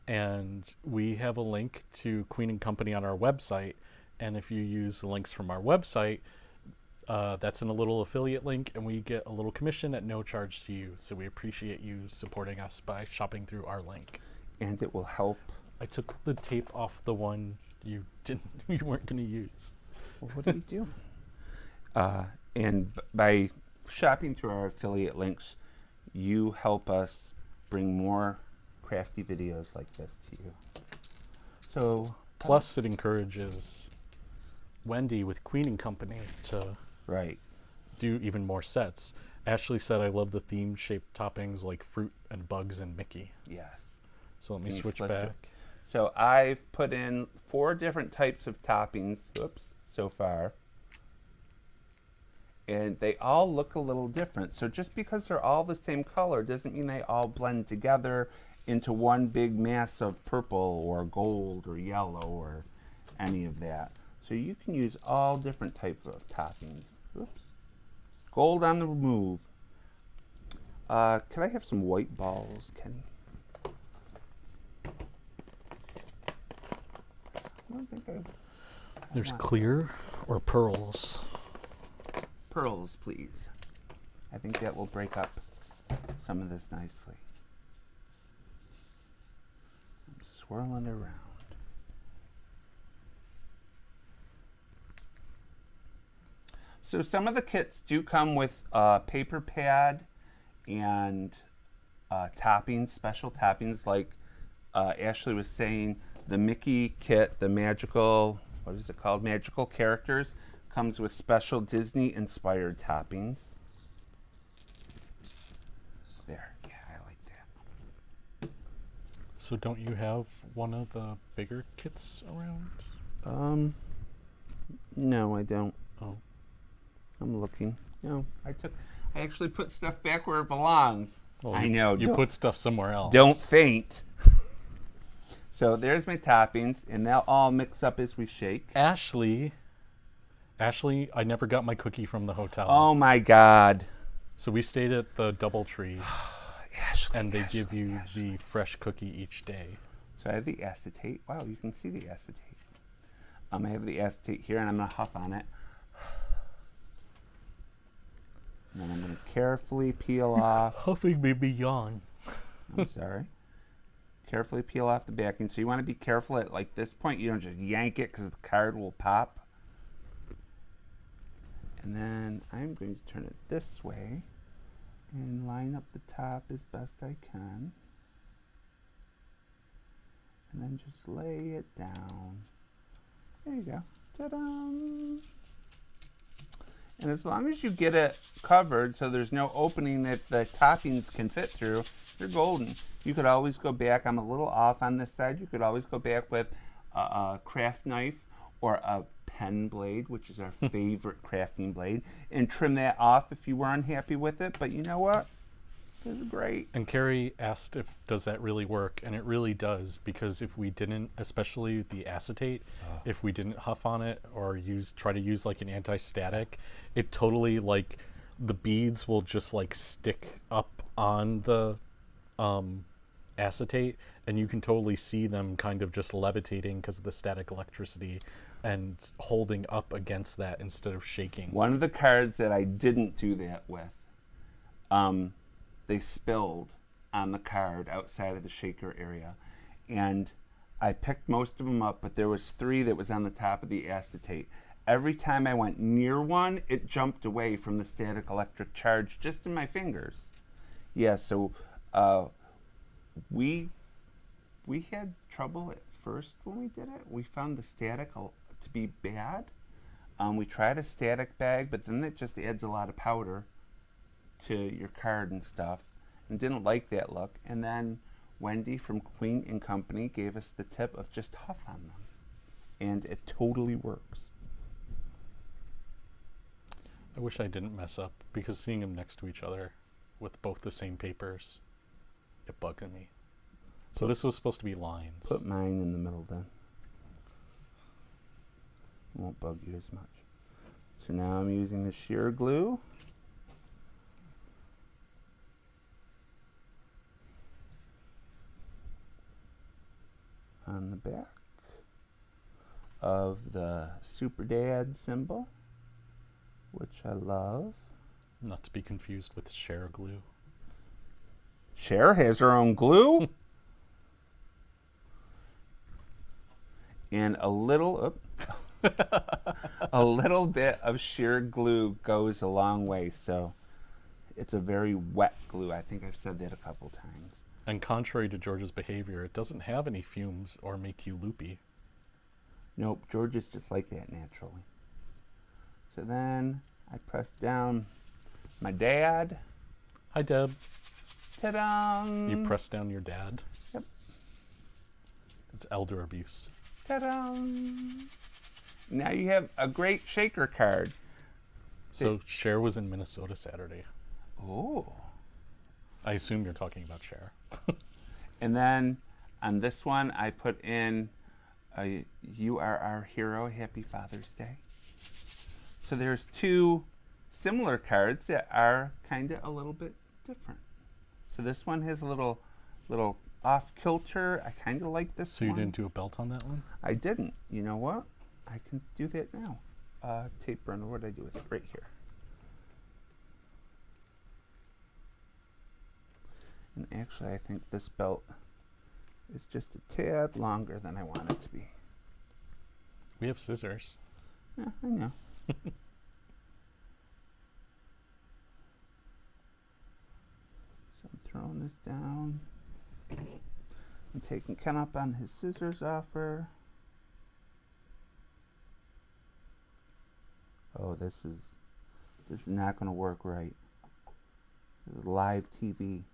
And we have a link to Queen & Company on our website. And if you use the links from our website, that's in a little affiliate link, and we get a little commission at no charge to you. So we appreciate you supporting us by shopping through our link. And it will help. I took the tape off the one you weren't going to use. Well, what do you do? And by shopping through our affiliate links, you help us bring more crafty videos like this to you. So plus it encourages Wendy with Queen & Company to do even more sets. Ashley said, I love the theme shaped toppings like fruit and bugs and Mickey. Yes. So let me switch back. So I've put in 4 different types of toppings, so far. And they all look a little different. So just because they're all the same color doesn't mean they all blend together into one big mass of purple or gold or yellow or any of that. So you can use all different types of toppings. Gold on the move. Could I have some white balls, Kenny? I don't think There's clear or pearls. Pearls, please. I think that will break up some of this nicely. I'm swirling around. So some of the kits do come with a paper pad and toppings, special toppings, like Ashley was saying, the Mickey kit, the magical, what is it called? Magical characters, comes with special Disney-inspired toppings. There, yeah, I like that. So don't you have one of the bigger kits around? No, I don't. Oh. I'm looking. No, I actually put stuff back where it belongs. Well, I know. You put stuff somewhere else. Don't faint. So there's my toppings, and they'll all mix up as we shake. Ashley Ashley, I never got my cookie from the hotel. Oh my God. So we stayed at the DoubleTree, Ashley, and they give Ashley, you Ashley. the fresh cookie each day. So I have the acetate. Wow, you can see the acetate. I have the acetate here, and I'm going to huff on it. And then I'm going to carefully peel off. Huffing made me yawn. I'm sorry. Carefully peel off the backing. So you want to be careful at like this point. You don't just yank it because the card will pop. And then I'm going to turn it this way and line up the top as best I can. And then just lay it down. There you go. Ta-da! And as long as you get it covered so there's no opening that the toppings can fit through, you're golden. You could always go back. I'm a little off on this side. You could always go back with a craft knife or a pen blade, which is our favorite crafting blade, and trim that off if you were unhappy with it. But you know what? This is great. And Carrie asked if does that really work, and it really does, because if we didn't, especially the acetate, if we didn't huff on it or try to use like an anti-static, it totally like the beads will just like stick up on the acetate, and you can totally see them kind of just levitating because of the static electricity and holding up against that instead of shaking. One of the cards that I didn't do that with, they spilled on the card outside of the shaker area, and I picked most of them up, but there was 3 that was on the top of the acetate. Every time I went near one, it jumped away from the static electric charge just in my fingers. Yeah, so we had trouble at first when we did it. We found the static to be bad. We tried a static bag, but then it just adds a lot of powder to your card and stuff, and didn't like that look. And then Wendy from Queen and Company gave us the tip of just huff on them, and it totally works. I wish I didn't mess up, because seeing them next to each other with both the same papers, it bugged me. So this was supposed to be lines. Put mine in the middle then. It won't bug you as much. So now I'm using the shear glue. On the back of the Super Dad symbol, which I love. Not to be confused with Shear Glue. Cher has her own glue. And a little bit of shear glue goes a long way. So it's a very wet glue. I think I've said that a couple times. And contrary to George's behavior, it doesn't have any fumes or make you loopy. Nope, George is just like that naturally. So then I press down my dad. Hi, Deb. Ta-da! You press down your dad? Yep. It's elder abuse. Ta-da! Now you have a great shaker card. So Cher was in Minnesota Saturday. Oh. I assume you're talking about Cher. And then on this one, I put in You Are Our Hero, Happy Father's Day. So there's 2 similar cards that are kind of a little bit different. So this one has a little off kilter. I kind of like this So one. you didn't do a belt on that one? I didn't. You know what? I can do that now. Tape runner, what did I do with it? Right here. And actually, I think this belt is just a tad longer than I want it to be. We have scissors. Yeah, I know. So I'm throwing this down. I'm taking Ken up on his scissors offer. Oh, this is not going to work right. This is live TV.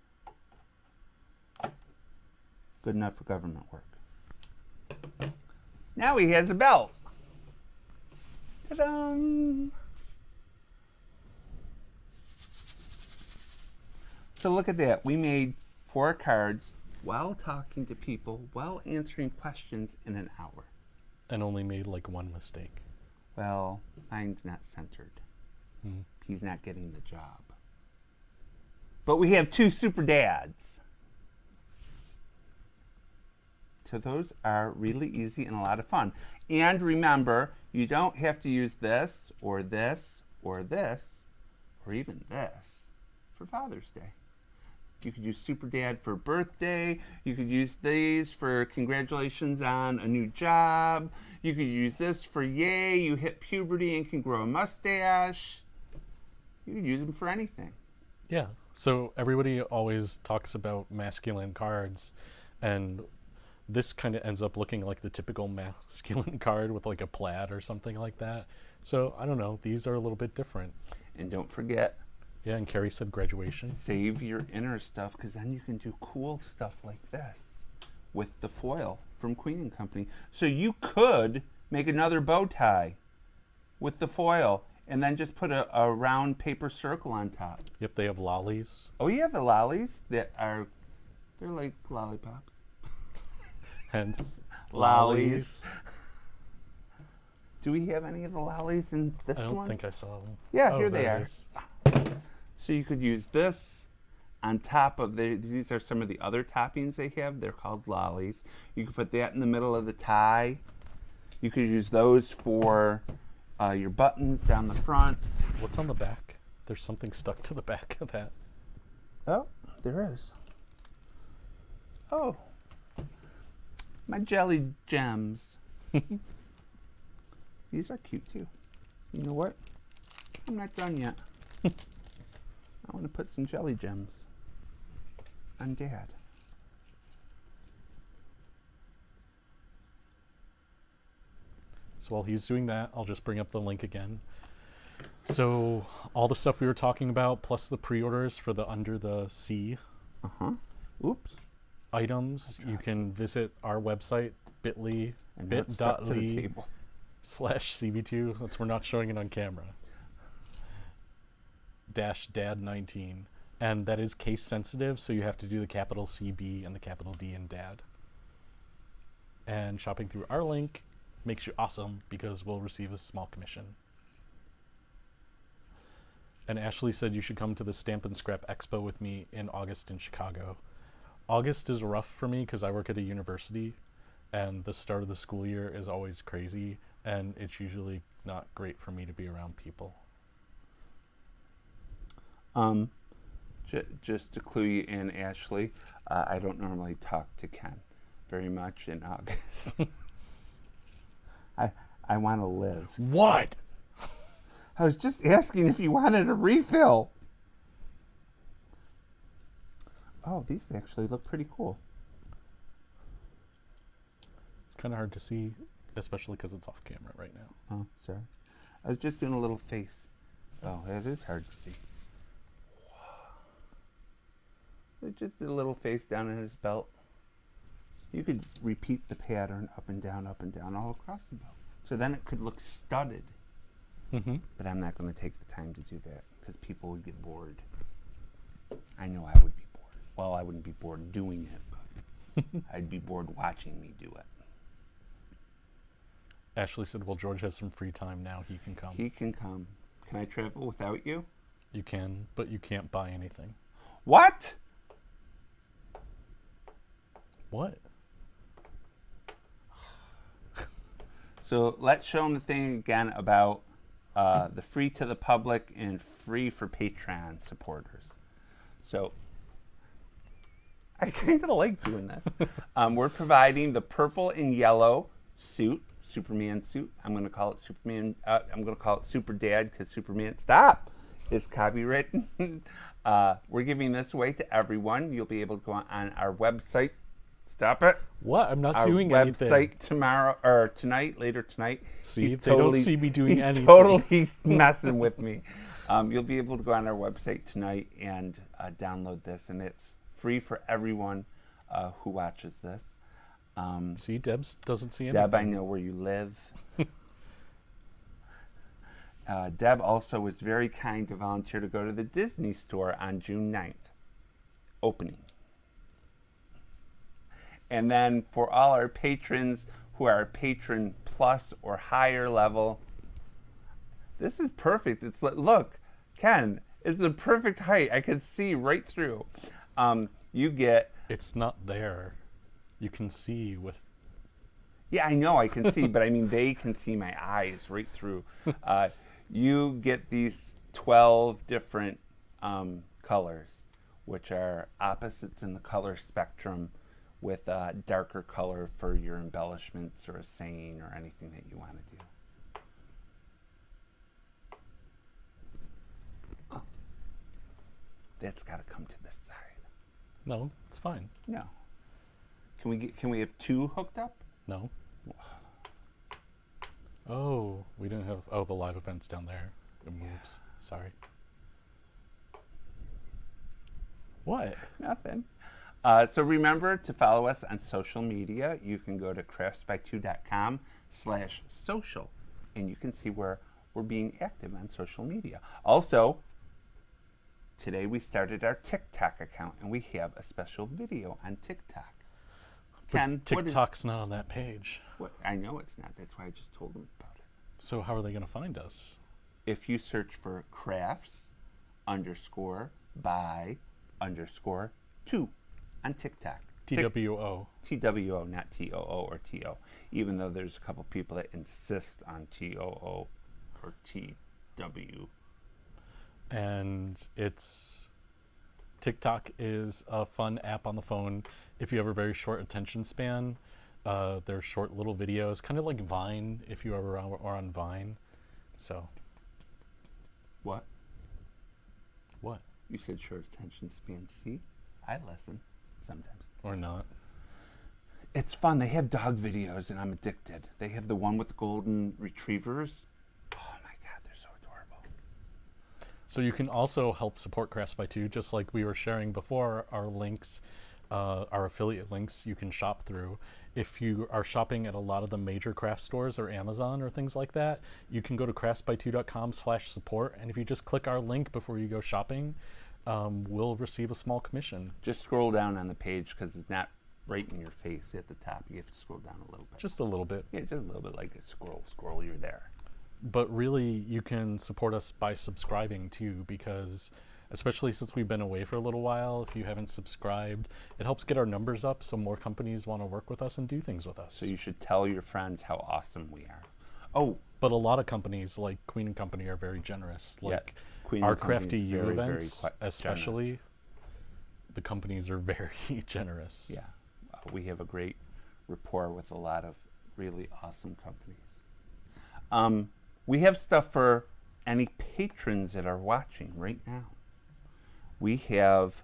Good enough for government work. Now he has a belt. Ta-da! So look at that. We made 4 cards while talking to people, while answering questions in an hour. And only made like one mistake. Well, mine's not centered. Mm. He's not getting the job. But we have 2 super dads. So those are really easy and a lot of fun. And remember, you don't have to use this or this or this or even this for Father's Day. You could use Super Dad for birthday. You could use these for congratulations on a new job. You could use this for yay, you hit puberty and can grow a mustache. You could use them for anything. Yeah. So everybody always talks about masculine cards, and this kind of ends up looking like the typical masculine card with like a plaid or something like that. So I don't know. These are a little bit different. And don't forget, Yeah, and Carrie said graduation. save your inner stuff, because then you can do cool stuff like this with the foil from Queen & Company. So you could make another bow tie with the foil and then just put a round paper circle on top. Yep, they have lollies. Oh yeah, the lollies they're like lollipops. Hence, Lollies. Do we have any of the lollies in this I don't one? think I saw them. Yeah, Oh, here they there are. it is. So you could use this on top of these are some of the other toppings they have. They're called lollies. You could put that in the middle of the tie. You could use those for your buttons down the front. What's on the back? There's something stuck to the back of that. Oh, there is. Oh, my jelly gems. These are cute too. You know what? I'm not done yet. I want to put some jelly gems on Dad. So while he's doing that, I'll just bring up the link again. So all the stuff we were talking about, plus the pre-orders for the Under the Sea Oops. items, you can visit our website, bit.ly, And now it's stuck to the bit.ly table. /CB2. That's we're not showing it on camera. -dad19, and that is case sensitive, so you have to do the capital CB and the capital D in dad. And shopping through our link makes you awesome because we'll receive a small commission. And Ashley said you should come to the Stamp and Scrap Expo with me in August in Chicago. August is rough for me because I work at a university, and the start of the school year is always crazy, and it's usually not great for me to be around people. Just to clue you in, Ashley, I don't normally talk to Ken very much in August. I want to live. What? I was just asking if you wanted a refill. Oh, these actually look pretty cool. It's kind of hard to see, especially because it's off camera right now. Oh, sorry. I was just doing a little face. Oh, it is hard to see. It just did a little face down in his belt. You could repeat the pattern up and down all across the belt. So then it could look studded. Mm-hmm. But I'm not going to take the time to do that because people would get bored. I know I would be bored. Well, I wouldn't be bored doing it, but I'd be bored watching me do it. Ashley said, well, George has some free time now. He can come. He can come. Can I travel without you? You can, but you can't buy anything. What? What? So let's show them the thing again about the free to the public and free for Patreon supporters. So I kind of like doing this. We're providing the purple and yellow suit, Superman suit. I'm going to call it Superman. I'm going to call it Super Dad because Superman. Stop. Is copywritten. We're giving this away to everyone. You'll be able to go on our website. Stop it. What? I'm not Our doing website anything. tomorrow or tonight, later tonight. See, they don't see me doing he's anything. Totally messing with me. You'll be able to go on our website tonight and download this, and it's free for everyone who watches this. See, Debs doesn't see anything. Deb, I know where you live. Deb also was very kind to volunteer to go to the Disney store on June 9th. Opening. And then for all our patrons who are patron plus or higher level, This is perfect. It's like, look, Ken, it's the perfect height. I can see right through. You get. It's not there. You can see with. Yeah, I know I can see, but I mean, they can see my eyes right through. You get these 12 different colors, which are opposites in the color spectrum, with a darker color for your embellishments or a saying or anything that you want to do. Oh. That's got to come to this side. No, it's fine. No. Can we have two hooked up? No. Oh, we didn't have. Oh, the live event's down there. It moves. Sorry. What? Nothing. So remember to follow us on social media. You can go to craftsby2.com/social, and you can see where we're being active on social media. Also, today we started our TikTok account, and we have a special video on TikTok. Ken, TikTok's not on that page. What? I know it's not. That's why I just told them about it. So how are they going to find us? If you search for crafts_by_2 on TikTok. TWO. TWO, not TOO or TO. Even though there's a couple people that insist on TOO or TW. And TikTok is a fun app on the phone if you have a very short attention span. They're short little videos, kind of like Vine if you ever are on Vine. So. What? What? You said short attention span. See? I listen sometimes. Or not. It's fun. They have dog videos, and I'm addicted. They have the one with golden retrievers. Oh my God, they're so adorable. So you can also help support Crafts by Two, just like we were sharing before. Our links, our affiliate links, you can shop through. If you are shopping at a lot of the major craft stores or Amazon or things like that, you can go to craftsby2.com/support, and if you just click our link before you go shopping, we'll receive a small commission. Just scroll down on the page because it's not right in your face at the top. You have to scroll down a little bit. Just a little bit. Yeah, just a little bit, like a scroll, you're there. But really, you can support us by subscribing too, because especially since we've been away for a little while, if you haven't subscribed, it helps get our numbers up so more companies want to work with us and do things with us. So you should tell your friends how awesome we are. Oh, but a lot of companies like Queen and Company are very generous. Like Queen our and Company Crafty is U very, events, very especially, generous. The companies are very generous. Yeah, we have a great rapport with a lot of really awesome companies. We have stuff for any patrons that are watching right now. We have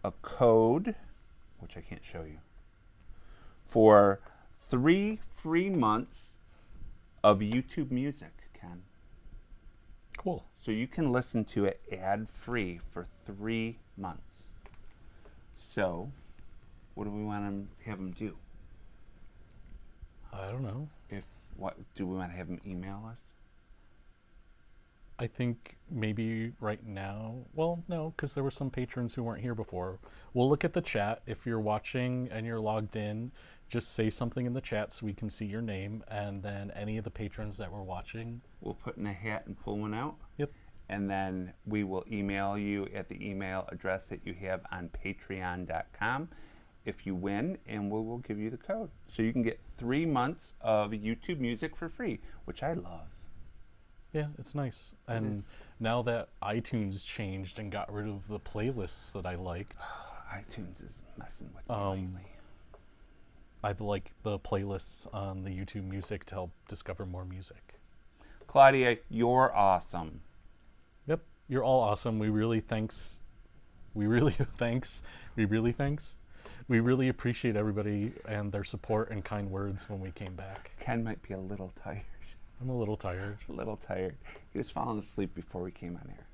a code, which I can't show you, for 3 free months of YouTube music, Ken. Cool. So you can listen to it ad-free for 3 months. So, what do we want to have them do? I don't know. What do we want to have them email us? I think maybe right now, well, no, because there were some patrons who weren't here before. We'll look at the chat. If you're watching and you're logged in, just say something in the chat so we can see your name, and then any of the patrons that were watching, we'll put in a hat and pull one out. Yep. And then we will email you at the email address that you have on patreon.com if you win, and we will give you the code. So you can get 3 months of YouTube music for free, which I love. Yeah, it's nice. And now that iTunes changed and got rid of the playlists that I liked, iTunes is messing with me lately. I've liked the playlists on the YouTube music to help discover more music. Claudia, you're awesome. Yep, you're all awesome. We really appreciate everybody and their support and kind words when we came back. Ken might be a little tired. I'm a little tired. A little tired. He was falling asleep before we came on air.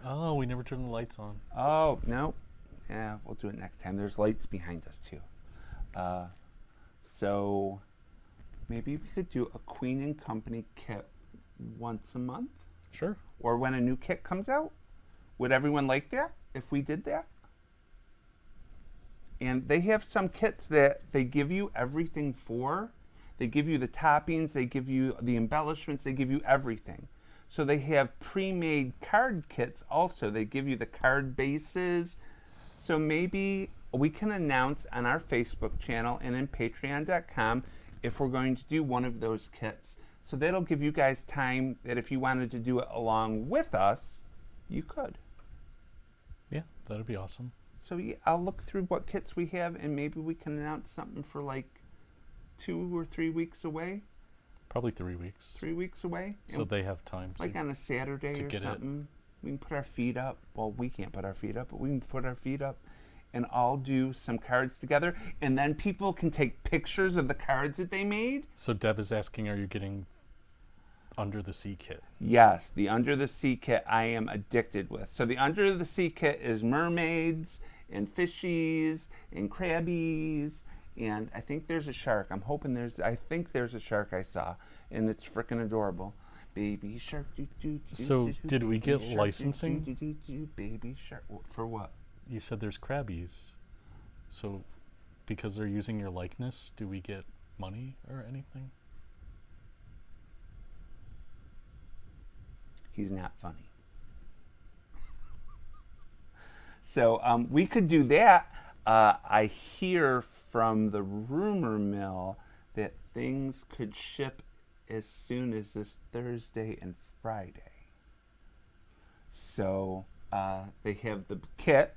Oh, we never turned the lights on. Oh, no. Yeah, we'll do it next time. There's lights behind us, too. So maybe we could do a Queen and Company kit once a month? Sure. Or when a new kit comes out? Would everyone like that if we did that? And they have some kits that they give you everything for. They give you the toppings, they give you the embellishments, they give you everything. So they have pre-made card kits also. They give you the card bases. So maybe we can announce on our Facebook channel and in patreon.com if we're going to do one of those kits. So that'll give you guys time that if you wanted to do it along with us, you could. Yeah, that'd be awesome. So yeah, I'll look through what kits we have and maybe we can announce something for like 2 or 3 weeks away. Probably 3 weeks. 3 weeks away. So they have time like on a Saturday or something. We can put our feet up. Well, we can't put our feet up, but we can put our feet up and all do some cards together. And then people can take pictures of the cards that they made. So Deb is asking, are you getting Under the Sea kit? Yes, the Under the Sea kit I am addicted with. So the Under the Sea kit is mermaids and fishies and crabbies. And I think there's a shark. I think there's a shark I saw. And it's freaking adorable. Baby shark. So did we get licensing? Baby shark. For what? You said there's crabbies. So because they're using your likeness, do we get money or anything? He's not funny. So we could do that. I hear from the rumor mill that things could ship as soon as this Thursday and Friday. So they have the kit,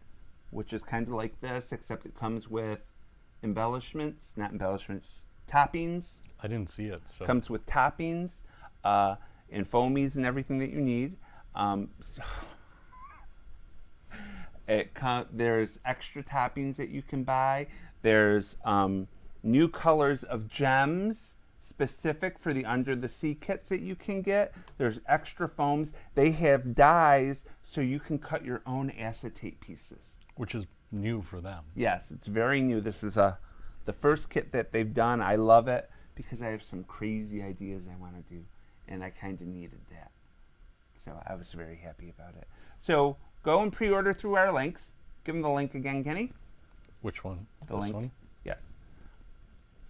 which is kind of like this, except it comes with embellishments, not embellishments, toppings. I didn't see it. So Comes with toppings and foamies and everything that you need. There's extra toppings that you can buy. There's new colors of gems specific for the Under the Sea kits that you can get. There's extra foams. They have dies so you can cut your own acetate pieces. which is new for them. Yes, it's very new. This is the first kit that they've done. I love it because I have some crazy ideas I want to do, and I kind of needed that. So I was very happy about it. So go and pre-order through our links. Give them the link again, Kenny. Which one? The This link. one? Yes.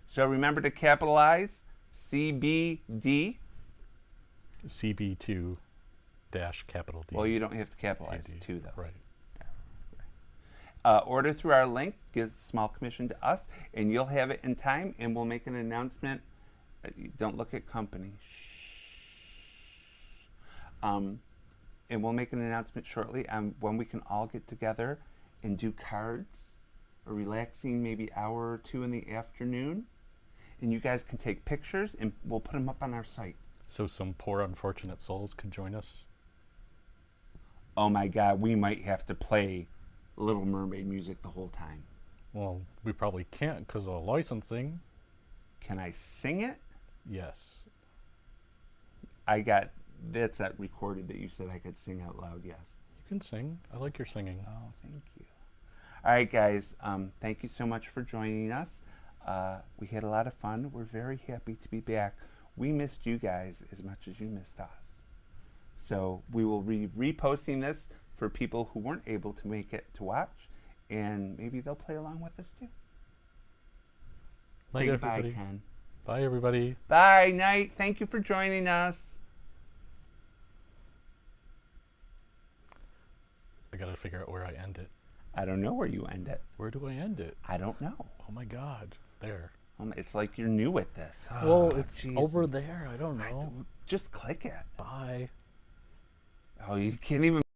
So remember to capitalize CBD. CB2 dash capital D. Well, you don't have to capitalize AD. too, though. Right. Order through our link, gives a small commission to us, and you'll have it in time, and we'll make an announcement. Don't look at company. And we'll make an announcement shortly on when we can all get together and do cards, a relaxing maybe hour or two in the afternoon, and you guys can take pictures, and we'll put them up on our site. So some poor unfortunate souls could join us. Oh my God, we might have to play Little Mermaid music the whole time. Well, we probably can't because of licensing. Can I sing it? Yes. That's that recorded that you said I could sing out loud, yes. You can sing. I like your singing. Oh, thank you. All right, guys, thank you so much for joining us. We had a lot of fun. We're very happy to be back. We missed you guys as much as you missed us. So we will be reposting this for people who weren't able to make it to watch, and maybe they'll play along with us too. Night, Say goodbye, everybody. Ken. Bye, everybody. Bye, Night. Thank you for joining us. I gotta figure out where I end it. I don't know where you end it. Where do I end it? I don't know. Oh my God. There. It's like you're new at this. Well, Oh, it's geez. over there. I don't know. Just click it. Bye. Oh, you can't even